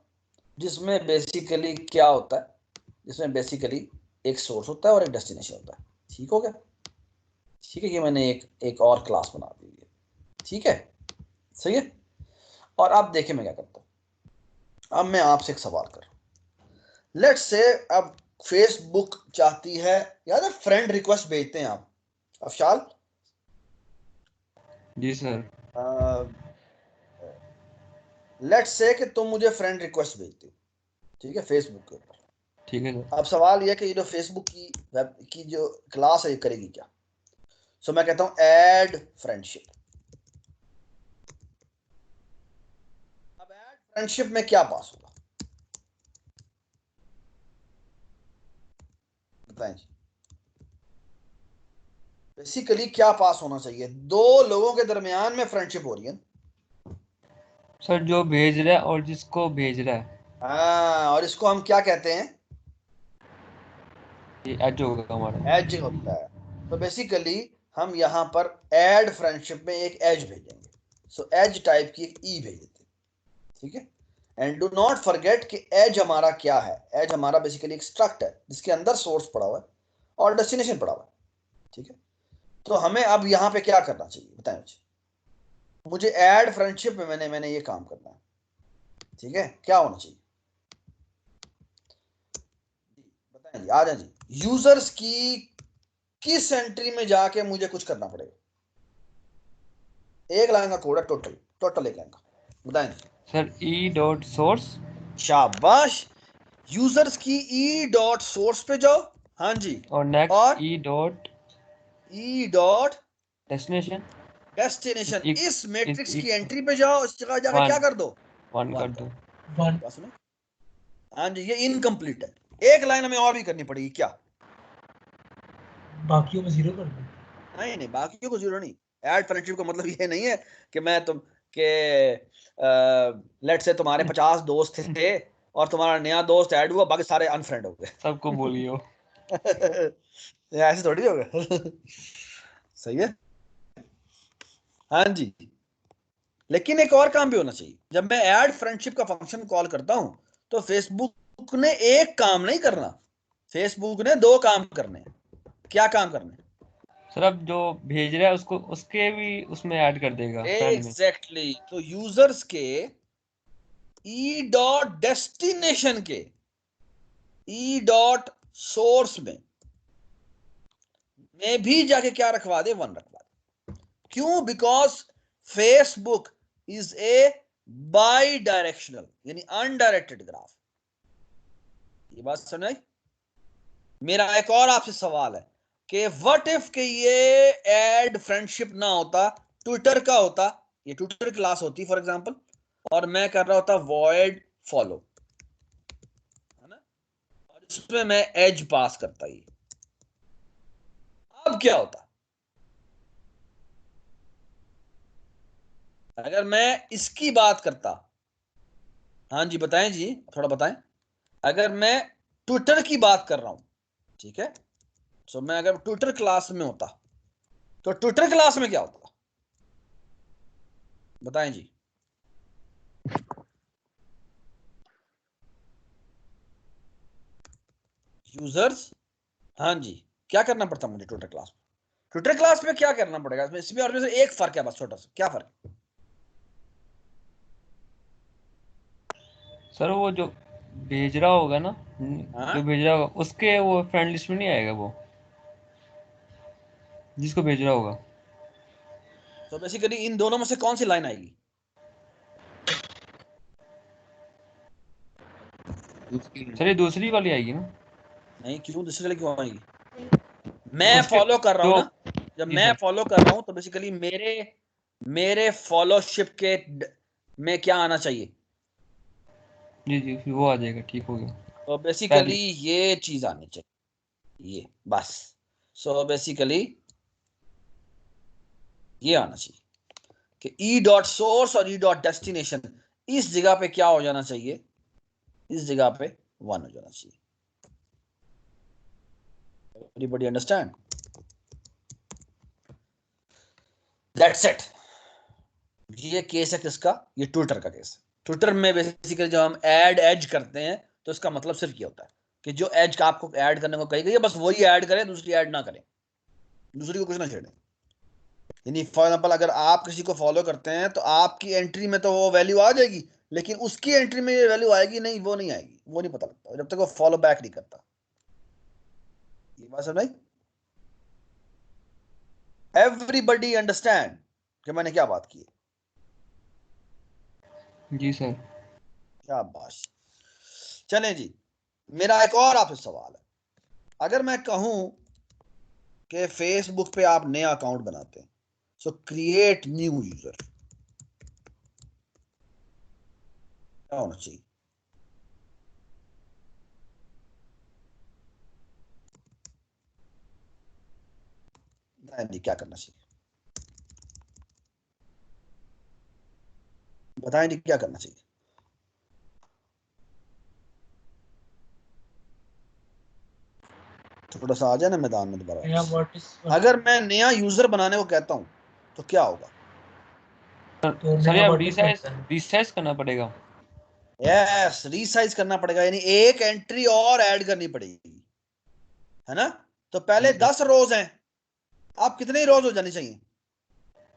जिसमें बेसिकली क्या होता है, जिसमें बेसिकली एक सोर्स होता है और एक डेस्टिनेशन होता है, ठीक हो गया। ठीक है, कि मैंने एक और क्लास बना दी है, ठीक है, सही है। और अब देखिए मैं क्या करता हूँ, अब मैं आपसे एक सवाल कर रहा हूँ, लेट्स से अब फेसबुक चाहती है, याद है फ्रेंड रिक्वेस्ट भेजते हैं आप अफशाल, जी सर। लेट्स से कि तुम मुझे फ्रेंड रिक्वेस्ट भेजते हो, ठीक है, फेसबुक के ऊपर। ठीक है सर। अब सवाल यह कि ये जो फेसबुक की वेब की जो क्लास है ये करेगी क्या? सो मैं कहता हूं ऐड फ्रेंडशिप। अब ऐड फ्रेंडशिप में क्या पास होगा बताएं जी। बेसिकली क्या पास होना चाहिए, दो लोगों के दरमियान में फ्रेंडशिप हो रही है, सर जो भेज रहा है और जिसको भेज रहा है, हाँ, और इसको हम क्या कहते हैं, ये एज होगा हमारा। एज होता है। तो बेसिकली हम यहां पर ऐड फ्रेंडशिप में एक एज भेजेंगे, सो एज टाइप की एक ई भेज देते हैं, ठीक है। एंड डू नॉट फॉरगेट कि एज हमारा क्या है, एज हमारा बेसिकली एक स्ट्रक्ट है जिसके अंदर सोर्स पड़ा हुआ है और डेस्टिनेशन पड़ा हुआ है, ठीक है। तो हमें अब यहाँ पे क्या करना चाहिए बताएं मुझे ऐड फ्रेंडशिप में मैंने ये काम करना है, ठीक है, क्या होना चाहिए बताएं जी, आ जाए जी। यूजर्स की किस एंट्री में जाके मुझे कुछ करना पड़ेगा, एक लाइन का कोड है, टोटल एक लाइन का, बताएं जी। सर ई डॉट सोर्स शाबाश, यूजर्स की ई डॉट सोर्स पे जाओ, हाँ जी, और नेक्स्ट और E dot E dot destination destination, इस मैट्रिक्स की इज एंट्री पे जाओ, इस जगह जाके क्या वन कर दो, वन वन कर कर दो। दो। वन। बात सुने, हाँ जी, ये इनकम्प्लीट है, एक लाइन हमें और भी करनी पड़ेगी, क्या? बाकियों में 0 कर दो। नहीं नहीं, बाकी को जीरो नहीं, ऐड फ्रेंडशिप का मतलब ये नहीं है कि मैं तुम के लेट से तुम्हारे 50 दोस्त थे और तुम्हारा नया दोस्त ऐड हुआ, बाकी सारे अनफ्रेंड हो गए। सबको बोलियो। ये ऐसे थोड़ी होगा। सही है, हाँ जी। लेकिन एक और काम भी होना चाहिए, जब मैं ऐड फ्रेंडशिप का फंक्शन कॉल करता हूं तो फेसबुक ने एक काम नहीं करना, फेसबुक ने दो काम करने हैं। क्या काम करने? सर अब जो भेज रहा है उसको उसके भी उसमें ऐड कर देगा फ्रेंड में। एग्जैक्टली, तो यूजर्स के ई डॉट डेस्टिनेशन के ई डॉट सोर्स में भी जाके क्या रखवा दे, वन रखवा दे। क्यों? Because Facebook is a by directional यानी अनडायरेक्टेड ग्राफ। ये बात समझ आई? मेरा एक और आपसे सवाल है कि व्हाट इफ के ये ऐड फ्रेंडशिप ना होता, ट्विटर का होता, ये ट्विटर क्लास होती फॉर एग्जांपल, और मैं कर रहा होता वॉइड फॉलो, है ना, और इसमें मैं एज पास करता, ये अब क्या होता अगर मैं इसकी बात करता? हाँ जी बताएं जी, थोड़ा बताएं। अगर मैं ट्विटर की बात कर रहा हूं, ठीक है, सो मैं अगर ट्विटर क्लास में होता तो ट्विटर क्लास में क्या होता, बताएं जी। यूजर्स, हाँ जी, क्या करना पड़ता मुझे ट्विटर क्लास में? ट्विटर क्लास में क्या करना पड़ेगा इसमें और इसमें एक फर्क है बस, छोटा सा, क्या फर्क है? सर वो जो भेज रहा होगा ना, हाँ, जो भेज रहा होगा उसके वो फ्रेंड लिस्ट में नहीं आएगा वो, जिसको भेज रहा होगा। तो बेसिकली इन दोनों में से कौन सी लाइन आएगी? सर ये दूसरी वाली आएगी ना। नहीं, क्यों दूसरी वाली क्यों आएगी? मैं उसके फॉलो कर रहा हूं जो, ना, जब जी मैं सर, फॉलो कर रहा हूं तो बेसिकली मेरे मेरे फॉलोशिप के में क्या आना चाहिए? जी जी फिर वो आ जाएगा, ठीक हो गया। तो बेसिकली पहली, ये चीज आनी चाहिए, ये बस। सो बेसिकली ये आना चाहिए कि ई डॉट सोर्स और ई डॉट डेस्टिनेशन इस जगह पे क्या हो जाना चाहिए, इस जगह पे 1 हो जाना चाहिए। Everybody understand? That's it. ये केस है किसका? ये ट्विटर का केस है। ट्विटर में बेसिकली जब हम ऐड एज करते हैं तो इसका मतलब सिर्फ ये होता है कि जो एज का आपको ऐड करने को कही गई है बस वही ऐड करें, दूसरी ऐड ना करें, दूसरी को कुछ ना छेड़ें। यानी फॉर एग्जाम्पल अगर आप किसी को फॉलो करते हैं तो आपकी एंट्री में तो वो वैल्यू आ जाएगी, लेकिन उसकी एंट्री में ये वैल्यू आएगी नहीं, वो नहीं आएगी, वो नहीं पता लगता जब तक वो फॉलो बैक नहीं करता। ये बात समझ आई? एवरीबडी अंडरस्टैंड कि मैंने क्या बात की है? जी सर। क्या बात। चलें जी, मेरा एक और आपसे सवाल है। अगर मैं कहूं कि फेसबुक पे आप नया अकाउंट बनाते हैं, सो क्रिएट न्यू यूजर, क्या होना चाहिए? नहीं, क्या करना चाहिए? बताएं जी, क्या करना चाहिए? थोड़ा सा आ जाए ना मैदान में दोबारा या वापस। व्हाट इज अगर मैं नया यूजर बनाने को कहता हूं तो क्या होगा? तो सर नया ये व्हाट इज रिसाइज करता है? रिसाइज करना पड़ेगा। यस, रीसाइज करना पड़ेगा, यानी एक एंट्री और ऐड करनी पड़ेगी, है ना। तो जी पहले सर, 10 रोज हैं, आप कितने ही रोज हो जानी चाहिए?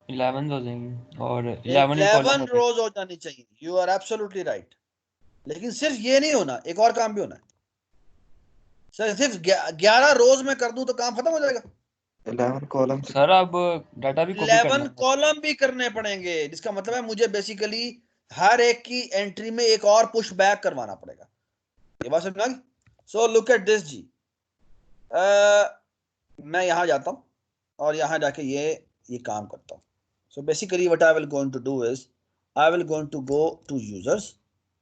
11 हो जाएंगे और 11 ही कॉलम 11 होते हैं। रोज हो जानी चाहिए। You are absolutely right. लेकिन सिर्फ ये नहीं होना, एक और काम भी होना है। सर सिर्फ 11 रोज में कर दूं तो काम खत्म हो जाएगा? 11 कॉलम से। सर अब डाटा भी कॉपी करना 11 है। कॉलम भी करने पड़ेंगे, जिसका मतलब है मुझे बेसिकली हर एक की एंट्री में एक और पुश बैक करवाना पड़ेगा। ये बात समझ। सो लुक एट दिस जी, मैं यहां जाता हूं और यहां जाके ये काम करता हूं। So basically what I will going to do is I will going to go to users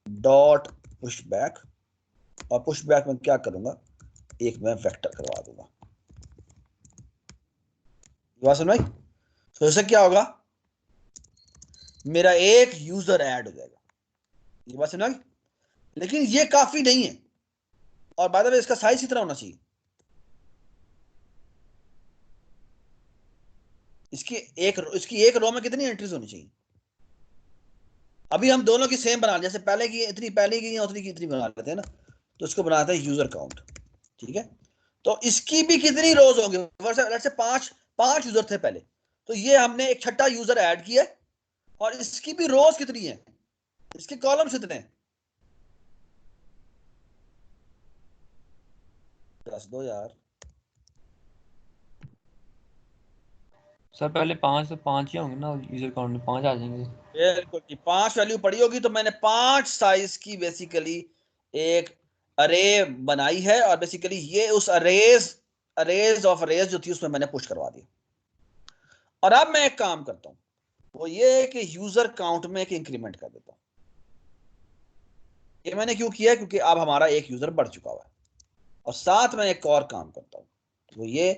dot push back, और पुश बैक में क्या करूंगा, एक मैं वेक्टर करवा दूंगा। ये बात समझ। तो इससे क्या होगा, मेरा एक यूजर ऐड हो जाएगा। ये बात समझ। लेकिन ये काफी नहीं है, और बाय द वे इसका साइज कितना होना चाहिए? इसकी एक रो में कितनी एंट्रीज होनी चाहिए? अभी हम दोनों की सेम बना, जैसे पहले की इतनी पहले की उतनी की इतनी बना लेते हैं ना, तो इसको बनाते हैं यूजर काउंट, ठीक है। तो इसकी भी कितनी रोज होंगी? वैसे पांच पांच यूजर थे पहले, तो ये हमने एक छठा यूजर ऐड किया, और इसकी भी रोज कितनी है, इसके कॉलम्स कितने हैं? 10 दो यार। सर पहले 5 तो 5 ही होंगे ना, यूजर काउंट में 5 आ जाएंगे। बिल्कुल की 5 वैल्यू पड़ी होगी, तो मैंने 5 साइज की बेसिकली एक अरे बनाई है, और बेसिकली ये उस अरेज ऑफ अरेज जो थी उसमें मैंने पुश करवा दी। और अब मैं एक काम करता हूं, वो ये है कि यूजर काउंट में एक इंक्रीमेंट कर देता हूं। ये मैंने क्यों किया है, क्योंकि अब हमारा एक यूजर बढ़ चुका हुआ है। और साथ में एक और काम करता हूं, वो ये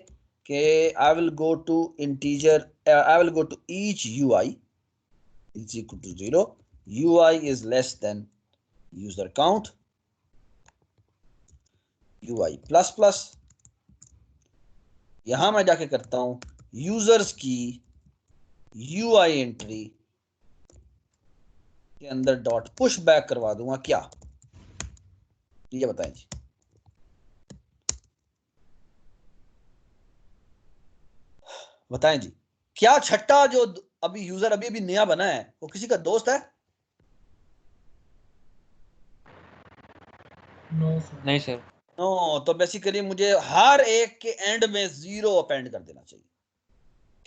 कि I will go to integer, I will go to each ui is equal to 0, UI is less than user count, UI plus plus। यहां मैं जाके करता हूं यूजर्स की UI एंट्री के अंदर डॉट पुश बैक करवा दूंगा। क्या ये बताएं जी। बताएं जी, क्या छठा जो अभी यूजर अभी नया बना है वो किसी का दोस्त है? No sir. नहीं सर। नो, तो बेसिकली मुझे हर एक के एंड में 0 अपेंड कर देना चाहिए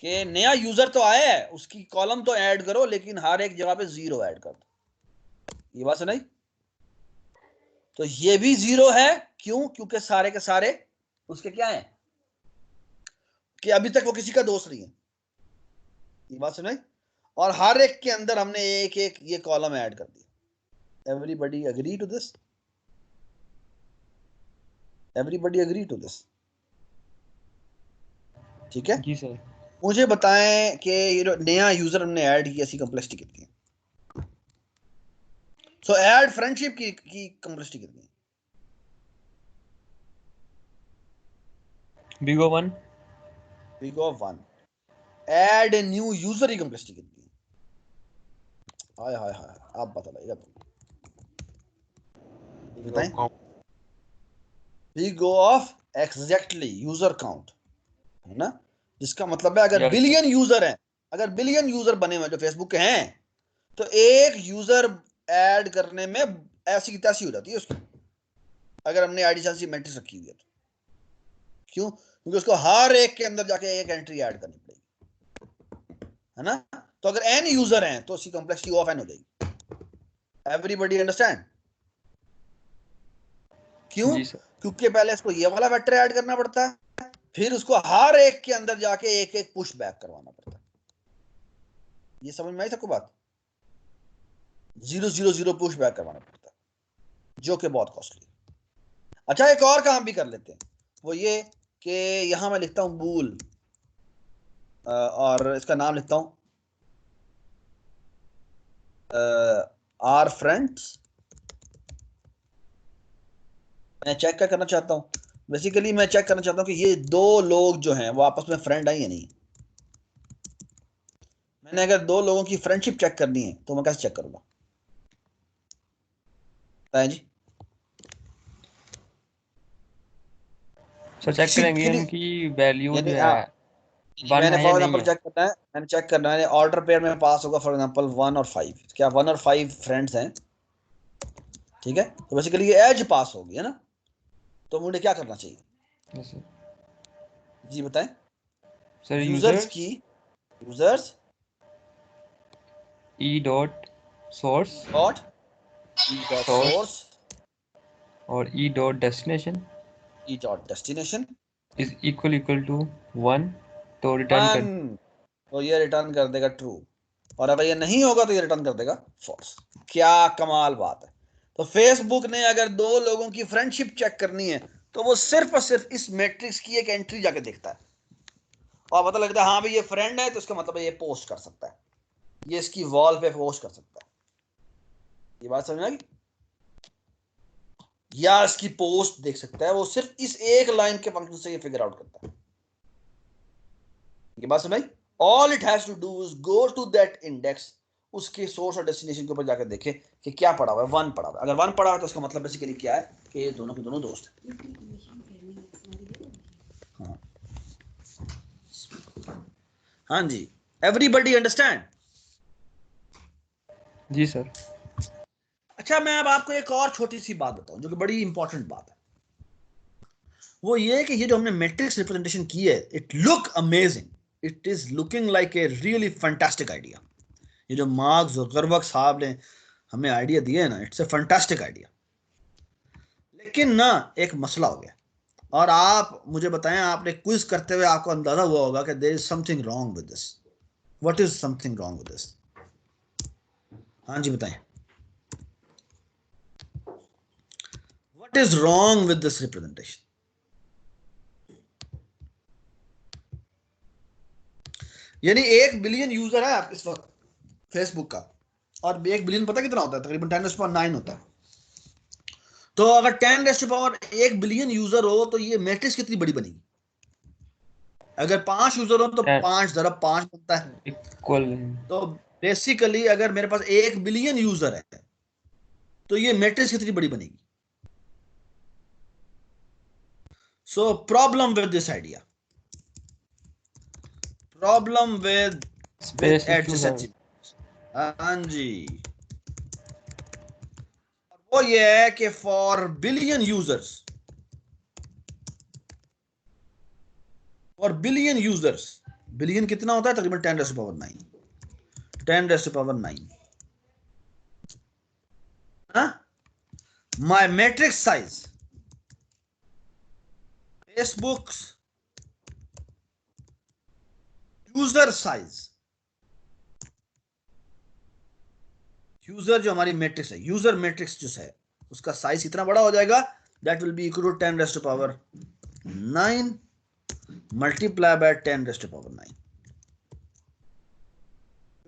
कि नया यूजर तो आया है, उसकी कॉलम तो ऐड करो, लेकिन हर एक जगह पे 0 ऐड कर दो। ये बात सुनाई? तो ये भी 0 है, क्यों? क्योंकि सारे के सारे उसके क्या है कि अभी तक वो किसी का दोस्त नहीं है। ये बात सुनाई? और हर एक के अंदर हमने एक एक ये कॉलम ऐड कर दिया। Everybody agree to this? Everybody agree to this? ठीक है, जी सर। मुझे बताएं कि ये जो नया यूजर हमने ऐड किया, इसकी कंप्लेक्सिटी कितनी है? सो ऐड फ्रेंडशिप की कंप्लेक्सिटी कितनी है? Big O 1। Big of 1। Add a new user की कंप्लेक्सिटी कितनी है? हाय हाय हाय, आप बताइएगा। बताएं। Big of exactly user count, है ना? जिसका मतलब है अगर यस। बिलियन यूजर हैं, अगर बिलियन यूजर बने हुए जो फेसबुक के हैं, तो एक यूजर ऐड करने में ऐसी की तैसी हो जाती है उसकी, अगर हमने आईडी सेंसिटिव मैट्रिक्स रखी हुई है तो। क्यों? क्योंकि उसको हर एक के अंदर जाके एक एंट्री ऐड करनी पड़ेगी, है ना? तो अगर एन यूजर हैं तो उसकी कॉम्प्लेक्सिटी ऑफ एन हो जाएगी। Everybody understand? क्यों? जी सर। क्योंकि पहले इसको ये वाला वेक्टर ऐड करना पड़ता है, फिर उसको हर एक के अंदर जाके एक एक पुश बैक करवाना पड़ता है। ये समझ में आई सबको बात? 0 0 0 पुश बैक करवाना पड़ता है, जो कि बहुत कॉस्टली है। अच्छा, एक और काम भी कर लेते हैं, वो ये कि यहां मैं लिखता हूं बूल, और इसका नाम लिखता हूं आर फ्रेंड्स। मैं चेक क्या करना चाहता हूं? बेसिकली मैं चेक करना चाहता हूं कि ये दो लोग जो हैं वो आपस में फ्रेंड है या नहीं। मैंने अगर दो लोगों की फ्रेंडशिप चेक करनी है तो मैं कैसे चेक करूंगा? जी सर चेक किसी करेंगे के लिए, इनकी वैल्यू जो यानी है वन मैंने है या फॉर नहीं एग्जांपल है। चेक करना है, मैंने चेक करना है ऑर्डर पेयर में पास होगा फॉर एग्जांपल 1 और 5, क्या 1 और 5 फ्रेंड्स हैं? ठीक है, तो बेसिकली ये एज पास होगी, है ना? तो मुझे क्या करना चाहिए? Yes sir. जी बताएं। सर यूजर्स की, users E dot source dot E dot source और E dot destination E dot destination is equal to 1, तो रिटर्न कर। 1, तो ये रिटर्न कर देगा ट्रू, और अगर ये नहीं होगा तो ये रिटर्न कर देगा फॉल्स। क्या कमाल बात है! तो फेसबुक ने अगर दो लोगों की फ्रेंडशिप चेक करनी है तो वो सिर्फ और सिर्फ इस मैट्रिक्स की एक एंट्री जाके देखता है, और पता लगता है हाँ भाई ये फ्रेंड है, तो इसका मतलब है ये पोस्ट कर सकता है, ये इसकी वॉल पे पोस्ट कर सकता है। ये बात समझ में आ गई? या इसकी पोस्ट देख सकता है, वो सिर्फ इस एक लाइन के फंक्शन से ये फिगर आउट करता है। ये बात समझ आई? All it has to do is go to that index, उसके सोर्स और डेस्टिनेशन के ऊपर जाकर देखे कि क्या पड़ा हुआ है। 1 पड़ा हुआ है, अगर 1 पड़ा हुआ है तो उसका मतलब बेसिकली क्या है कि ये दोनों के दोनों दोस्त हैं। हाँ, हाँ जी, एवरीबडी अंडरस्टैंड? जी सर। अच्छा, मैं अब आपको एक और छोटी सी बात बताऊं जो कि बड़ी इंपॉर्टेंट बात है। वो ये कि ये जो हमने मैट्रिक्स रिप्रेजेंटेशन की है, it look amazing, it is looking like a really fantastic idea. ये जो मार्क्स जुकरबर्ग साहब ने हमें आइडिया दिया है ना, इट्स ए फैंटास्टिक आइडिया। लेकिन ना एक मसला हो गया, और आप मुझे बताएं, आपने क्विज करते हुए आपको अंदाजा हुआ होगा कि there is something wrong with this. What is something wrong with this? हाँ जी बताएं, what is wrong with this representation? यानी 1 बिलियन यूजर है आप इस वक्त फेसबुक का, और 1 बिलियन पता कितना होता है? तकरीबन 10⁻9 होता है। तो अगर 10⁻1 बिलियन यूजर हो तो ये मैट्रिक्स कितनी बड़ी बनेगी? अगर 5 यूजर हो तो 5 × 5 बनता है इक्वल। तो बेसिकली अगर मेरे पास 1 बिलियन यूजर है तो ये मैट्रिक्स कितनी बड़ी बनेगी? So problem with this idea, problem with space adjacency. हाँ जी, वो ये है कि for billion users, for billion users, billion कितना होता है? तकरीबन 10⁻9, 10⁻9। My matrix size, Facebooks user size, user जो हमारी मैट्रिक्स है, यूजर मैट्रिक्स जो है उसका साइज कितना बड़ा हो जाएगा? That will be equal to 10⁻9 multiply by 10⁻9।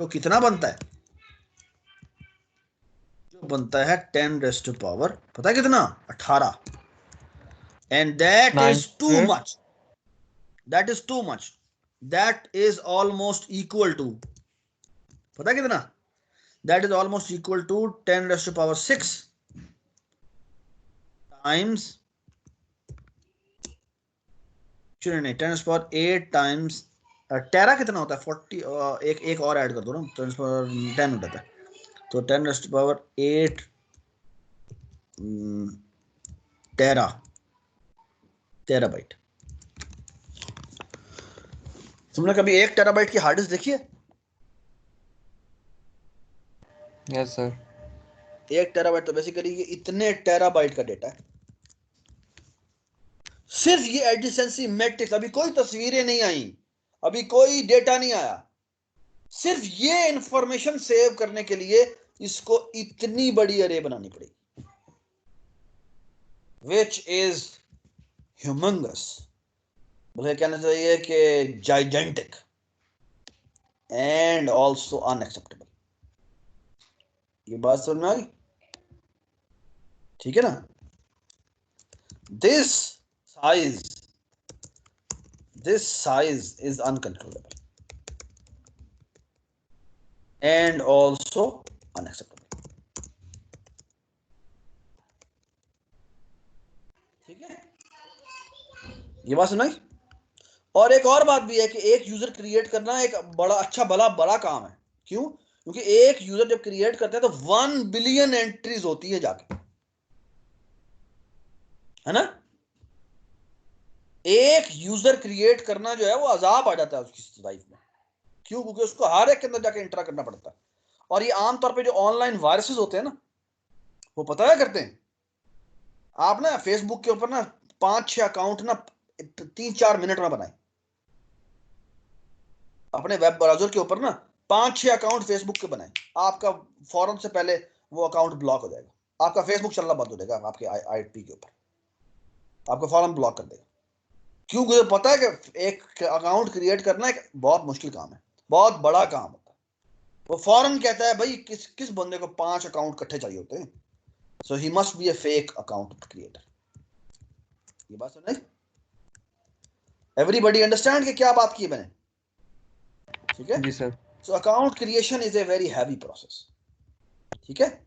तो कितना बनता है? जो बनता है 10⁻, पता है कितना? 18। And that is too much, that is too much, that is almost equal to, पता है कितना? That is almost equal to 10⁻6 times, नहीं 10⁸ टाइम्स टेरा कितना होता है? 40। एक और ऐड कर दो ना, 10 हो जाता है। तो 10⁸ टेराबाइट। तुमने कभी 1 टेराबाइट की हार्ड डिस्क देखी है? Yes sir. 1 टेराबाइट तो बेसिकली ये इतने टेराबाइट का डेटा है। सिर्फ ये एडजेसेंसी मैट्रिक्स, अभी कोई तस्वीरें नहीं आई, अभी कोई डेटा नहीं आया, सिर्फ ये इंफॉर्मेशन सेव करने के लिए इसको इतनी बड़ी अरे बनानी पड़ेगी, विच इज ह्यूमंगस, मुझे कहना चाहिए कि जाइजेंटिक एंड ऑल्सो अनएक्सेप्टेबल। ये बात समझ में आ गई? ठीक है ना? This size is uncontrollable and also unacceptable। ठीक है, ये बात सुनाई? और एक और बात भी है कि एक यूजर क्रिएट करना एक बड़ा अच्छा बड़ा काम है। क्यों? क्योंकि एक यूजर जब क्रिएट करता है तो 1 बिलियन एंट्रीज होती है जाके, है ना? एक यूजर क्रिएट करना जो है वो अजाब आ जाता है उसकी लाइफ में। क्यों? क्योंकि उसको हर एक के अंदर जाके इंटरा करना पड़ता है। और ये आमतौर पे जो ऑनलाइन वायरसेस होते हैं ना, वो पता है करते हैं, आप ना फेसबुक के ऊपर ना 5-6 अकाउंट ना 3-4 मिनट में बनाए, अपने वेब ब्राउजर के ऊपर ना 5-6 अकाउंट फेसबुक के बनाए, आपका फौरन से पहले वो अकाउंट ब्लॉक हो जाएगा, आपका फेसबुक चलना बंद हो जाएगा आपके आईपी के ऊपर, आपको फौरन ब्लॉक कर देगा। क्योंकि पता है कि एक अकाउंट क्रिएट करना एक बहुत मुश्किल काम है, बहुत बड़ा काम होता है। वो फौरन कहता है भाई किस बंदे को 5 अकाउंट इकट्ठे चाहिए होते हैं, so he must be a fake account creator. ये बात सुन, एवरीबॉडी अंडरस्टैंड कि क्या बात की मैंने? ठीक है जी sir. So account creation is a very heavy process, ठीक है,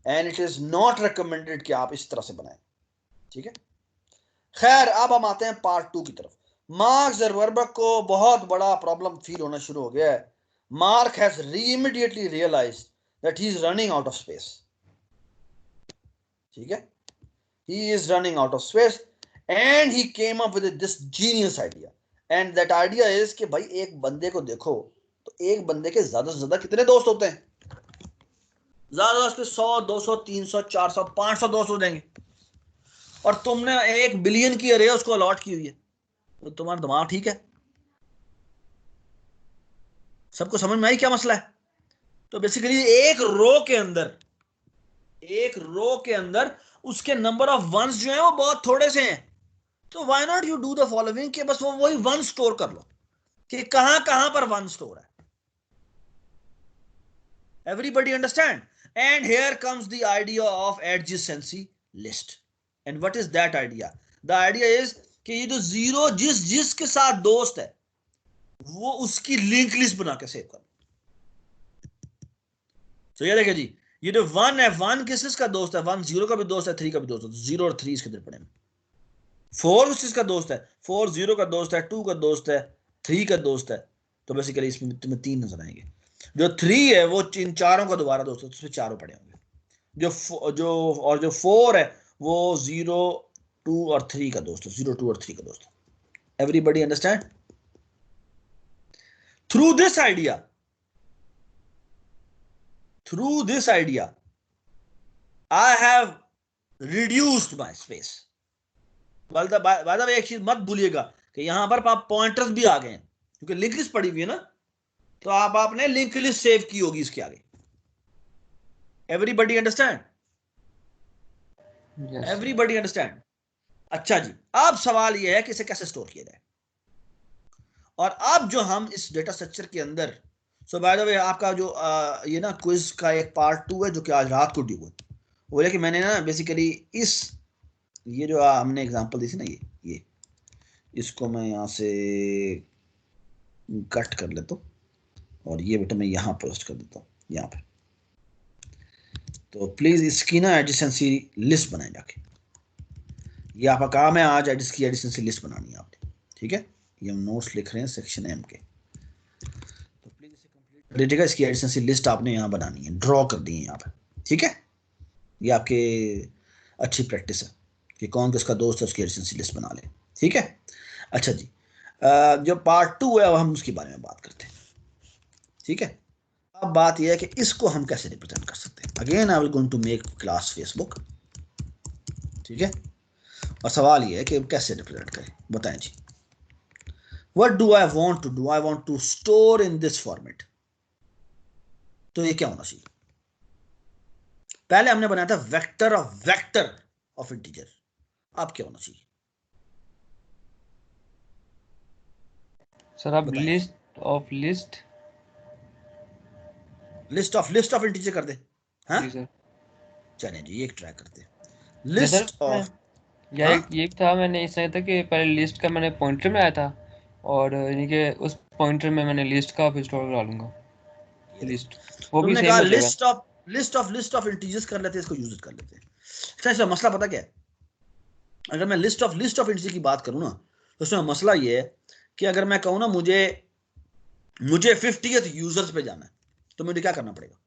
and it is not recommended कि आप इस तरह से बनाएं। ठीक है, खैर अब हम आते हैं पार्ट 2 की तरफ। मार्क ज़करबर्ग को बहुत बड़ा प्रॉब्लम फील होना शुरू हो गया है। Mark has immediately realised that he is running out of space. ठीक है, he is running out of space and he came up with this genius idea, and that idea is कि भाई एक बंदे को देखो तो एक बंदे के ज्यादा से ज्यादा कितने दोस्त होते हैं? ज्यादा उसके 100, 200, 300, 400, 500 दोस्त हो जाएंगे, और तुमने 1 बिलियन की अरे उसको अलॉट की हुई है, तो तुम्हारा दिमाग ठीक है? सबको समझ में आई क्या मसला है? तो बेसिकली एक रो के अंदर उसके नंबर ऑफ वंस जो है वो बहुत थोड़े से हैं। तो why not you do the following कि बस वो वही वन स्टोर कर लो कि कहां कहां पर वन स्टोर है। Everybody understand? And here comes the idea of adjacency list. And what is that idea? The idea is कि ये जो जीरो जिसके साथ दोस्त है वो उसकी लिंक लिस्ट बना के सेव कर। तो ये देखिए जी, ये जो 1 है, 1 किसका दोस्त है? 1 0 का भी दोस्त है, 3 का भी दोस्त है, 0 और 3 इसके अंदर पड़े। 4 किसका दोस्त है? 4 0 का दोस्त है, 2 का दोस्त है, 3 का दोस्त है। तो बेसिकली इसमें तुम्हें 3 नजर आएंगे। जो 3 है वो इन चारों का दोबारा दोस्त है, तो उसमें चारों पड़े होंगे। जो 4 है वो 0, 2 और 3 का दोस्त है, 0, 2 और 3 का दोस्त है। Everybody understand? Through this idea I have reduced my space. By the way एक चीज मत भूलिएगा कि यहां पर आप पॉइंटर्स भी आ गए हैं, क्योंकि लिंक लिस्ट पड़ी हुई है ना, तो आपने लिंक लिस्ट सेव की होगी इसके आगे। Everybody understand? Everybody understand? अच्छा जी, अब सवाल यह है कि इसे कैसे स्टोर किया जाए। और अब जो हम इस डेटा स्ट्रक्चर के अंदर, सो बाय द वे आपका जो ये ना क्विज का एक पार्ट 2 है जो कि आज रात को ड्यू है। वो कि मैंने ना बेसिकली ये जो हमने एग्जांपल दी थी ना, ये इसको मैं यहाँ से कट कर लेता हूँ और ये बेटा मैं यहाँ पोस्ट कर देता हूँ यहाँ पे। तो प्लीज इसकी ना एडजेसेंसी लिस्ट बनाए जाके। ये आपका काम है आज, इसकी एडजेसेंसी लिस्ट बनानी है आपने, ठीक है? ये हम नोट्स लिख रहे हैं सेक्शन एम के, तो प्लीज इसे कंप्लीट कर लीजिएगा। इसकी एडजेसेंसी लिस्ट आपने यहाँ बनानी है, ड्रॉ कर दी है यहाँ पे, ठीक है? ये आपके अच्छी प्रैक्टिस है कि कौन किसका दोस्त है उसकी एडजेसेंसी लिस्ट बना ले, ठीक है? अच्छा जी, जो पार्ट 2 है हम उसके बारे में बात करते हैं, ठीक है? अब बात यह है कि इसको हम कैसे रिप्रेजेंट कर सकते हैं। Again I will going to make class Facebook, ठीक है? और सवाल यह है कि कैसे रिप्रेजेंट करें, बताएं जी। What do I want to do? I want to store in this format. तो ये क्या होना चाहिए? पहले हमने बनाया था वेक्टर ऑफ इंटीजर। अब क्या होना चाहिए सर? आप बताएं। लिस्ट ऑफ इंटीजर कर दे। हाँ जी सर। चलें जी, एक ट्राई करते हैं। जैसे लिस्ट ऑफ ये था, मैंने इस तरह था कि पहले लिस्ट का मैंने पॉइंटर में आया था, और यानी कि उस पॉइंटर में मैंने लिस्ट का फिर स्टोर करा लूंगा लिस्ट, वो भी तुमने सेम कहा हो जाएगा। लिस्ट ऑफ इंटीजर्स कर लेते हैं, इसको यूज कर लेते हैं। अच्छा, मसला पता क्या है? अगर मैं लिस्ट ऑफ इंटीजर की बात करूं ना, तो उसमें मसला ये है कि अगर मैं कहूं ना मुझे 50th यूजर्स पे जाना है, तो मुझे क्या करना पड़ेगा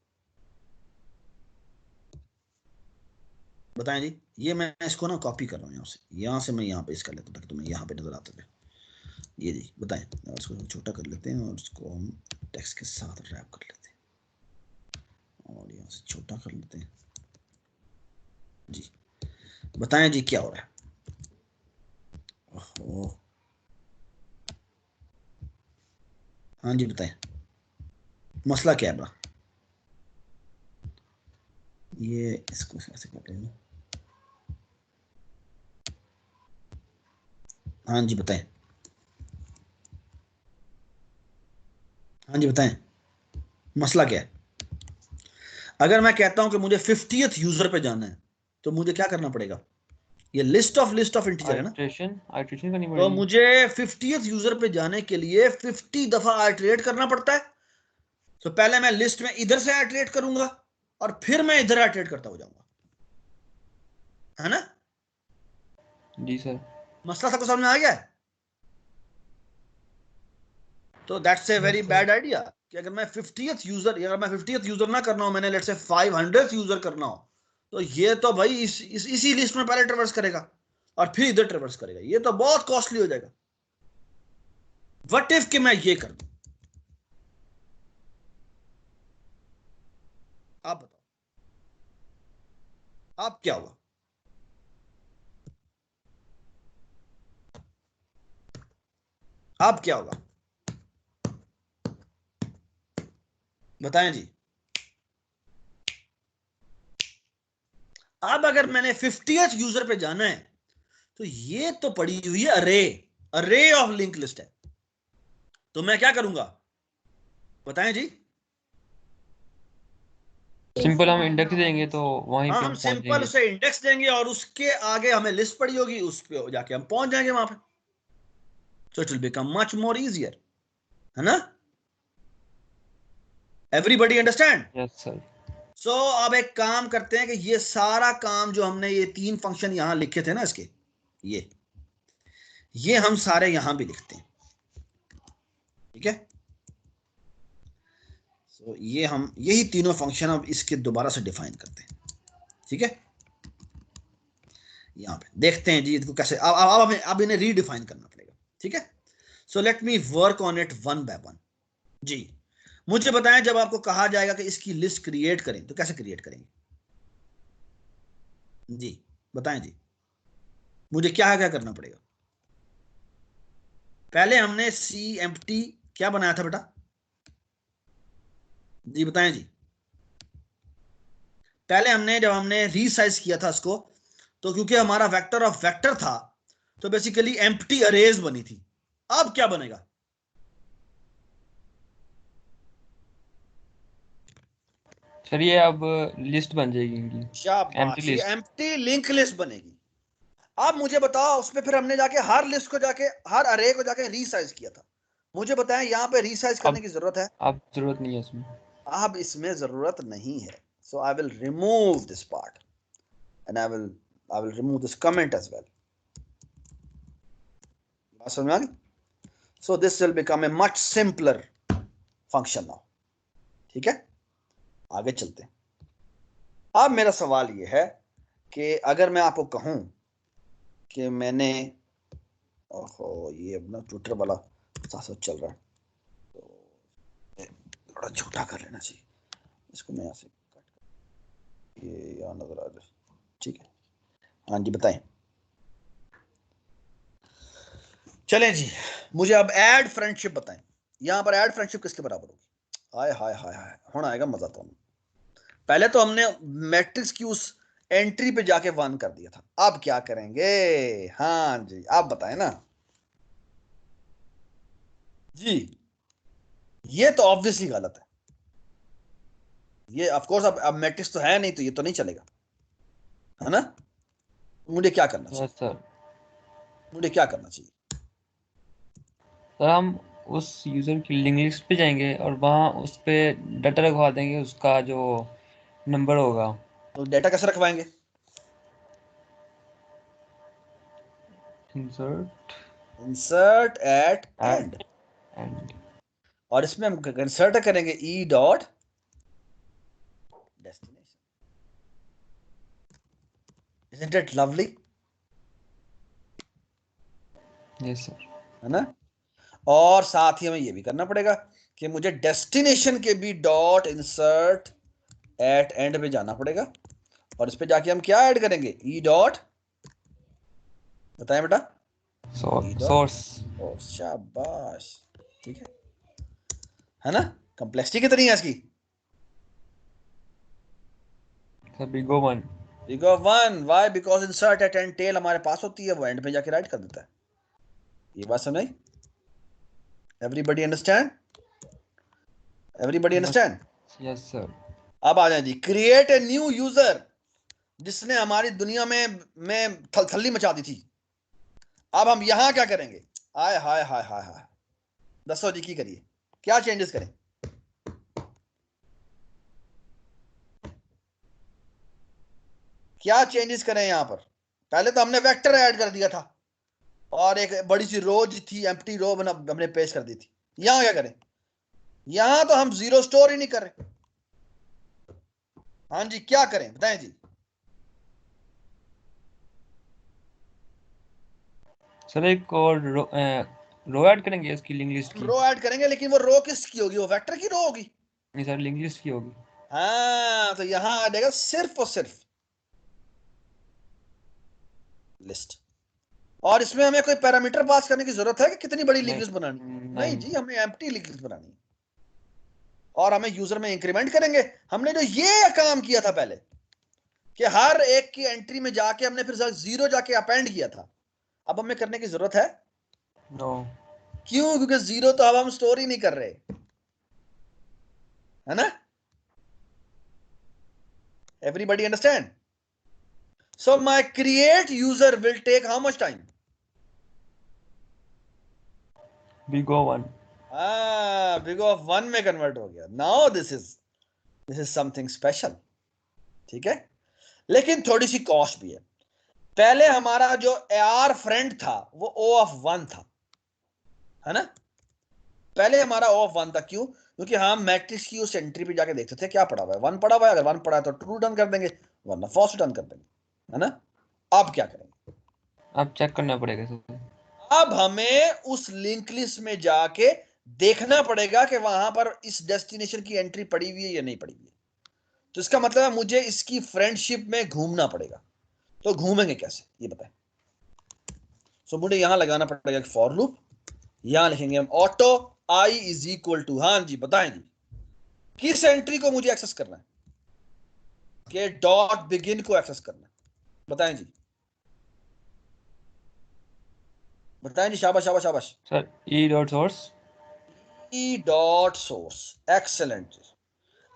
बताएं जी। ये मैं इसको ना कॉपी कर रहा हूँ यहाँ से मैं यहाँ पे इस कर लेता हूँ ताकि तुम्हें यहाँ पे नजर आते थे। ये जी बताएं, और इसको छोटा कर लेते हैं और इसको हम टेक्स्ट के साथ रैप कर लेते हैं और यहाँ से छोटा कर लेते हैं जी। बताएं जी क्या हो रहा है? ओहो, हाँ जी बताएं, मसला क्या है बड़ा? ये इसको ऐसे कर लेंगे। हाँ जी बताएं, हाँ जी बताएं, मसला क्या है? अगर मैं कहता हूं कि मुझे 50th यूजर पे जाना है, तो मुझे क्या करना पड़ेगा? ये लिस्ट ऑफ इंटीजर है ना, आइटरेशन करनी तो पड़ेगी। मुझे 50th यूजर पे जाने के लिए 50 दफा आइटरेट करना पड़ता है। तो पहले मैं लिस्ट में इधर से आइटरेट करूंगा और फिर मैं इधर आइटरेट करता हो जाऊंगा, है ना? जी सर। मसला सबको समझ में आ गया है? तो that's a very bad idea कि अगर मैं 50th यूजर ना करना हो, मैंने लेट्स से 500th यूजर करना हो, तो ये तो भाई इसी लिस्ट में पहले ट्रेवर्स करेगा और फिर इधर ट्रेवर्स करेगा। ये तो बहुत कॉस्टली हो जाएगा। व्हाट इफ कि मैं ये कर दूं, आप बताओ आप क्या होगा? आप क्या होगा बताएं जी। अब अगर मैंने 50th यूजर पे जाना है तो ये तो पड़ी हुई है अरे, अरे ऑफ लिंक लिस्ट है, तो मैं क्या करूंगा बताएं जी। सिंपल हम इंडेक्स देंगे तो वहीं हाँ पे हम हम पहुंच सिंपल जाएंगे। उसे इंडेक्स देंगे और उसके आगे हमें लिस्ट पड़ी होगी, उस पे जाके हम पहुंच जाएंगे वहां पे। So it will become much more easier, है ना? Everybody understand? Yes sir. So अब एक काम करते हैं कि ये सारा काम जो हमने ये 3 फंक्शन यहां लिखे थे ना इसके, ये हम सारे यहां भी लिखते हैं, ठीक है? सो ये हम यही तीनों फंक्शन अब इसके दोबारा से डिफाइन करते हैं, ठीक है? यहां पे देखते हैं जी इनको कैसे, अब इन्हें रीडिफाइन करना पड़ेगा, ठीक है? So let me work on it one by one. जी मुझे बताएं, जब आपको कहा जाएगा कि इसकी लिस्ट क्रिएट करें तो कैसे क्रिएट करेंगे? जी बताएं जी, मुझे क्या क्या करना पड़ेगा? पहले हमने सी एम्प्टी क्या बनाया था बेटा? जी बताएं जी। पहले हमने जब हमने रीसाइज किया था इसको, तो क्योंकि हमारा वेक्टर ऑफ वेक्टर था तो बेसिकली एम्प्टी अरेज बनी थी। अब क्या बनेगा? सर ये अब लिस्ट बन जाएगी इनकी, एम्प्टी शाबाश, ये लिस्ट। एम्प्टी लिंक लिस्ट बनेगी। अब मुझे बताओ, उसमें फिर हमने जाके हर लिस्ट को जाके हर अरे को जाके रीसाइज किया था। मुझे बताएं यहां पे रीसाइज करने की जरूरत है? अब जरूरत नहीं है इसमें। अब इसमें जरूरत नहीं है। So I will remove this part and I will remove this comment as well. बात समझ में आ गई? So this will become a much simpler function now, ठीक है? आगे चलते हैं। अब मेरा सवाल यह है कि अगर मैं आपको कहूं कि मैंने, ओहो ये अपना ट्विटर वाला साथ साथ चल रहा है तो थोड़ा छोटा कर लेना चाहिए इसको। मैं यहाँ से कट, ये यहाँ नजर आ रहा है, ठीक है? हाँ जी बताएं। चलें जी, मुझे अब ऐड फ्रेंडशिप बताएं। यहाँ पर ऐड फ्रेंडशिप किसके बराबर होगी? हाय हाय हाय हाय, होना आएगा मजा। तो पहले तो हमने मैट्रिक्स की उस एंट्री पे जाके 1 कर दिया था, अब क्या करेंगे? हाँ जी आप बताएं ना जी। ये तो ऑब्वियसली गलत है, ये ऑफ कोर्स अब मैट्रिक्स तो है नहीं तो ये तो नहीं चलेगा, है ना? मुझे क्या करना चाहिए? Yes sir. मुझे क्या करना चाहिए? सर हम उस यूजर की लिंक लिस्ट पे जाएंगे और वहाँ उस पे डाटा रखवा देंगे, उसका जो नंबर होगा। तो डेटा कैसे रखवाएंगे? Insert insert at end, at end. और इसमें हम इंसर्ट करेंगे E dot destination. Isn't it lovely? Yes sir. है ना? और साथ ही हमें ये भी करना पड़ेगा कि मुझे डेस्टिनेशन के भी डॉट इंसर्ट एट एंड पे जाना पड़ेगा, और इस पे जाके हम क्या ऐड करेंगे? ई डॉट, बताएं बेटा। ई डॉट सोर्स। ओ शाबाश, ठीक है ना? कंप्लेक्सिटी कितनी है इसकी? Sir big O one. Big of 1, why? Because insert at end tail हमारे पास होती है, वो एंड पे जाके राइट कर देता है। ये बात समझ आई? Everybody understand? Everybody understand? Yes sir. अब आ जाए जी, क्रिएट ए न्यू यूजर, जिसने हमारी दुनिया में थल्ली मचा दी थी। अब हम यहां क्या करेंगे? हाय हाय हाय हाय हाय, दसो जी की करिए, क्या चेंजेस करें? क्या चेंजेस करें यहां पर? पहले तो हमने वेक्टर ऐड कर दिया था और एक बड़ी सी रो थी, एम्प्टी रो हमने पेश कर दी थी। यहां क्या करें? यहां तो हम जीरो स्टोर ही नहीं कर रहे। हाँ जी क्या करें बताएं जी। सर एक और रो ऐड करेंगे इसकी लिंक लिस्ट की? रो ऐड करेंगे, लेकिन वो रो किसकी होगी? वो वेक्टर की रो होगी। नहीं सर, लिंक लिस्ट की होगी। हाँ, तो यहां आ जाएगा सिर्फ और सिर्फ लिस्ट। और इसमें हमें कोई पैरामीटर पास करने की जरूरत है कि कितनी बड़ी लिंक लिस्ट बनानी? नहीं जी, हमें एम्प्टी लिंक लिस्ट बनानी है। और हमें यूजर में इंक्रीमेंट करेंगे। हमने जो ये काम किया था पहले कि हर एक की एंट्री में जाके हमने फिर 0 जाके अपेंड किया था, अब हमें करने की जरूरत है? नो। क्यों? क्योंकि 0 तो अब हम स्टोर ही नहीं कर रहे, है ना? Everybody understand? So my create user will take how much time? big O 1। big O of 1 में कन्वर्ट हो गया। Now this is something special, ठीक है? लेकिन थोड़ी सी कॉस्ट भी है। पहले हमारा जो AR फ्रेंड था वो O of 1 था, है ना? पहले हमारा O of 1 था। क्यों? क्योंकि हम मैट्रिक्स की उस एंट्री पे जाके देखते थे क्या पड़ा हुआ है, 1 पड़ा हुआ है। अगर 1 पड़ा है तो ट्रू रिटर्न कर देंगे, वरना फॉल्स रिटर्न कर देंगे, है ना? अब क्या करेंगे? अब चेक करना पड़ेगा सर। अब हमें उस लिंक लिस्ट में जाके देखना पड़ेगा कि वहां पर इस डेस्टिनेशन की एंट्री पड़ी हुई है या नहीं पड़ी हुई है। तो इसका मतलब है मुझे इसकी फ्रेंडशिप में घूमना पड़ेगा। तो घूमेंगे कैसे ये बताएं? सो मुझे यहां लगाना पड़ेगा फॉर लूप। यहां लिखेंगे हम auto i is equal to, हाँ जी बताएं जी, किस एंट्री को मुझे एक्सेस करना है? कि डॉट बिगिन को एक्सेस करना है। बताएं जी, बताएं जी, शाबाश शाबाश शाबाश। सर ई डॉट सोर्स। ई डॉट सोर्स, एक्सेलेंट।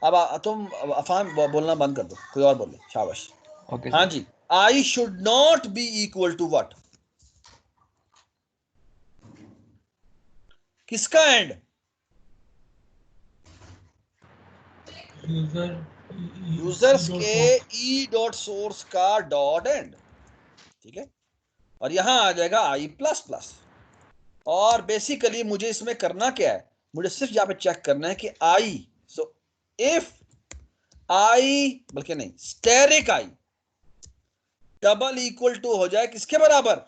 अब तुम अफान बोलना बंद कर दो, कोई और बोले। शाबाश। ओके हाँ सर। जी, i should not be equal to what? किसका एंड? यूजर यूजर्स के ई डॉट सोर्स का डॉट एंड, ठीक है? और यहां आ जाएगा आई प्लस प्लस। और बेसिकली मुझे इसमें करना क्या है? मुझे सिर्फ यहां पे चेक करना है कि आई, सो इफ आई, बल्कि नहीं, asterisk i double equal to हो जाए किसके बराबर?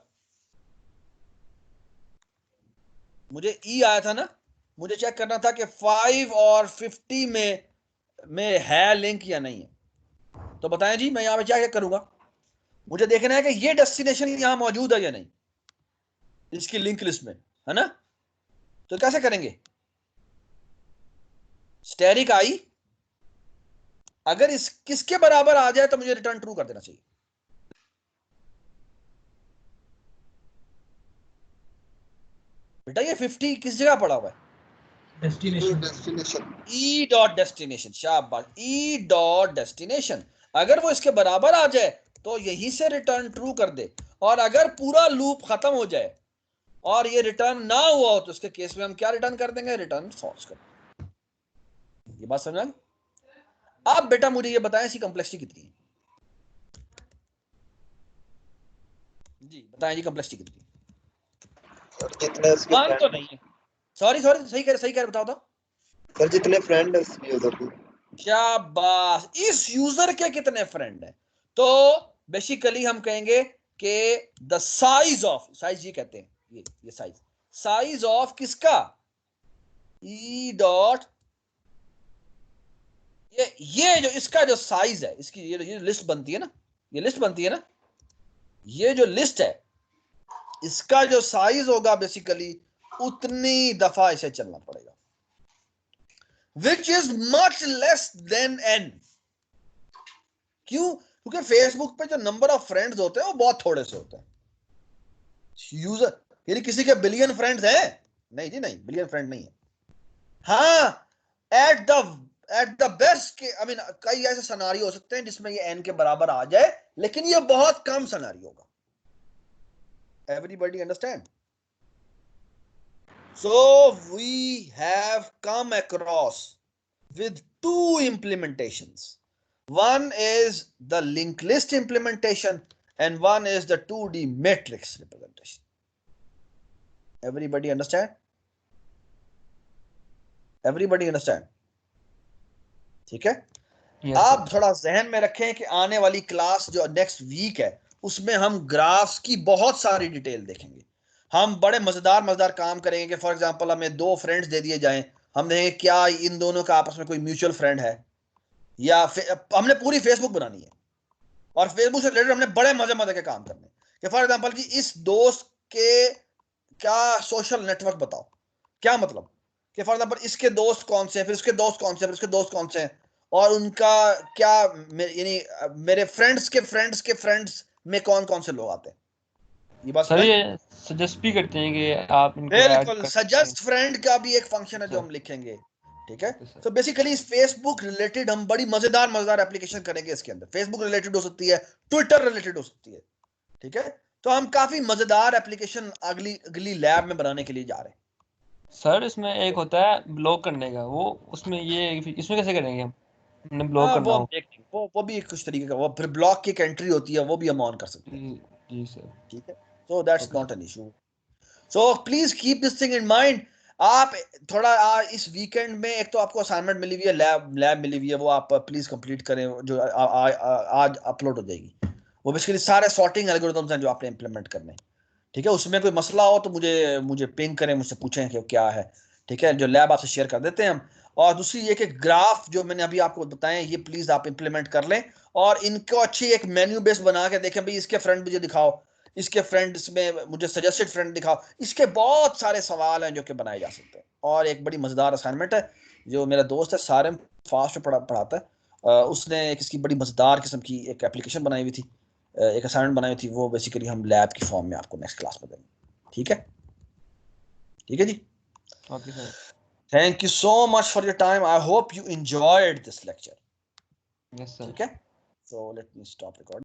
मुझे ई आया था ना, मुझे चेक करना था कि 5 और 50 में है लिंक या नहीं है। तो बताएं जी, मैं यहां पे क्या करूंगा? मुझे देखना है कि ये डेस्टिनेशन यहां मौजूद है या नहीं इसकी लिंक लिस्ट में, है ना? तो कैसे करेंगे? स्टेरिक आई अगर इस किसके बराबर आ जाए तो मुझे रिटर्न ट्रू कर देना चाहिए। बेटा ये 50 किस जगह पड़ा हुआ है? डेस्टिनेशन। ई डॉट डेस्टिनेशन, शाबाश, ई डॉट डेस्टिनेशन। अगर वो इसके बराबर आ जाए तो यहीं से रिटर्न ट्रू कर दे। और अगर पूरा लूप खत्म हो जाए और ये रिटर्न ना हुआ हो तो उसके केस में हम क्या रिटर्न कर देंगे? रिटर्न फॉल्स कर देंगे। ये बात समझ? अब बेटा मुझे ये बताएं इसकी कॉम्प्लेक्सिटी कितनी है? जी बताएं जी, कॉम्प्लेक्सिटी कितनी है? सर जितने उसके वन तो फ्रेंड, नहीं है। सॉरी सॉरी, सही कह रहे बताओ तो। सर जितने फ्रेंड है उस यूजर के। शाबाश, इस यूजर के कितने फ्रेंड हैं? तो बेसिकली हम कहेंगे कि द साइज ऑफ, साइज ये कहते हैं, ये साइज ऑफ किसका? ई डॉट, ये जो इसका जो साइज है, इसकी ये लिस्ट बनती है ना, ये लिस्ट बनती है ना, ये जो लिस्ट है इसका जो साइज होगा बेसिकली उतनी दफा इसे चलना पड़ेगा, which is much less than n। क्यों? क्योंकि फेसबुक पे जो नंबर ऑफ फ्रेंड्स होते हैं वो बहुत थोड़े से होते हैं। यूजर यानी किसी के बिलियन फ्रेंड्स हैं? नहीं जी नहीं, बिलियन फ्रेंड नहीं है। हाँ, एट द बेस्ट के आई मीन कई ऐसे सिनेरियो हो सकते हैं जिसमें ये n के बराबर आ जाए, लेकिन ये बहुत कम सिनेरियो होगा। Everybody understand? So we have come across with two implementations. One is the linked list implementation and one is the 2D matrix representation. Everybody understand? Everybody understand? ठीक है? Yes, आप sir. थोड़ा जहन में रखें कि आने वाली क्लास जो नेक्स्ट वीक है उसमें हम ग्राफ्स की बहुत सारी डिटेल देखेंगे। हम बड़े मजेदार काम करेंगे कि फॉर एग्जांपल हमें 2 फ्रेंड्स दे दिए जाएं, हम देखेंगे क्या इन दोनों का आपस में कोई म्यूचुअल फ्रेंड है, या हमने पूरी फेसबुक बनानी है और फेसबुक से रिलेटेड हमने बड़े मजे के काम करने कि फॉर एग्जांपल कि इस दोस्त के क्या सोशल नेटवर्क बताओ, क्या मतलब कि फॉर एग्जांपल इसके दोस्त कौन से हैं, फिर उसके दोस्त कौन से हैं, फिर उसके दोस्त कौन से हैं, और उनका क्या यानी मेरे फ्रेंड्स के फ्रेंड्स में कौन कौन से लोग आते हैं, ये बात सर समझ? ये सजेस्ट भी करते हैं कि आप इनको ऐड बिल्कुल, कर सजेस्ट फ्रेंड का भी एक फंक्शन है जो सर। हम लिखेंगे, ठीक है। Okay sir. तो बेसिकली इस फेसबुक रिलेटेड हम बड़ी मजेदार एप्लीकेशन करेंगे इसके अंदर, फेसबुक रिलेटेड हो सकती है, ट्विटर रिलेटेड हो सकती है, ठीक है। तो हम काफी मजेदार एप्लीकेशन अगली लैब में बनाने के लिए जा रहे हैं। सर इसमें एक होता है ब्लॉक करने का, वो उसमें ये इसमें कैसे करेंगे हम? हमने ब्लॉक हाँ, करना वो हम हो। देखेंगे, वो भी कुछ तरीके का, वो फिर ब्लॉक की एक एंट्री होती है, वो भी हम ऑन कर सकते हैं, जी सर। ठीक है। So that's okay not an issue. So please keep this thing in mind. आप थोड़ा इस वीकेंड में एक तो आपको असाइनमेंट मिली हुई है, लैब मिली हुई है, वो आप प्लीज कंप्लीट करें, जो आज अपलोड हो जाएगी। वो बेसिकली सारे सॉर्टिंग एल्गोरिथम्स हैं जो आपने इंप्लीमेंट करने, ठीक है। उसमें कोई मसला हो तो मुझे पिंग करें, मुझसे पूछें कि क्या है, ठीक है। जो लैब आपसे शेयर कर देते हैं हम। और दूसरी ये कि ग्राफ जो मैंने अभी आपको बताए, ये प्लीज आप इंप्लीमेंट कर लें और इनको अच्छी एक मेन्यू बेस बना के देखें, भाई इसके फ्रेंड मुझे दिखाओ, इसके फ्रेंड्स में मुझे सजेस्टेड फ्रेंड दिखाओ। इसके बहुत सारे सवाल हैं जो कि बनाए जा सकते हैं। और एक बड़ी मजेदार असाइनमेंट है जो मेरा दोस्त है सारिम, फास्ट में पढ़ाता है, उसने एक इसकी बड़ी मजेदार किस्म की एक एप्लीकेशन बनाई हुई थी, एक असाइनमेंट बनाई हुई थी, वो बेसिकली हम लैब की फॉर्म में आपको नेक्स्ट क्लास में देंगे, ठीक है। ठीक है जी, okay sir. Thank you so much for your time, I hope you enjoyed this lecture, yes sir. ठीक है। So let me stop recording.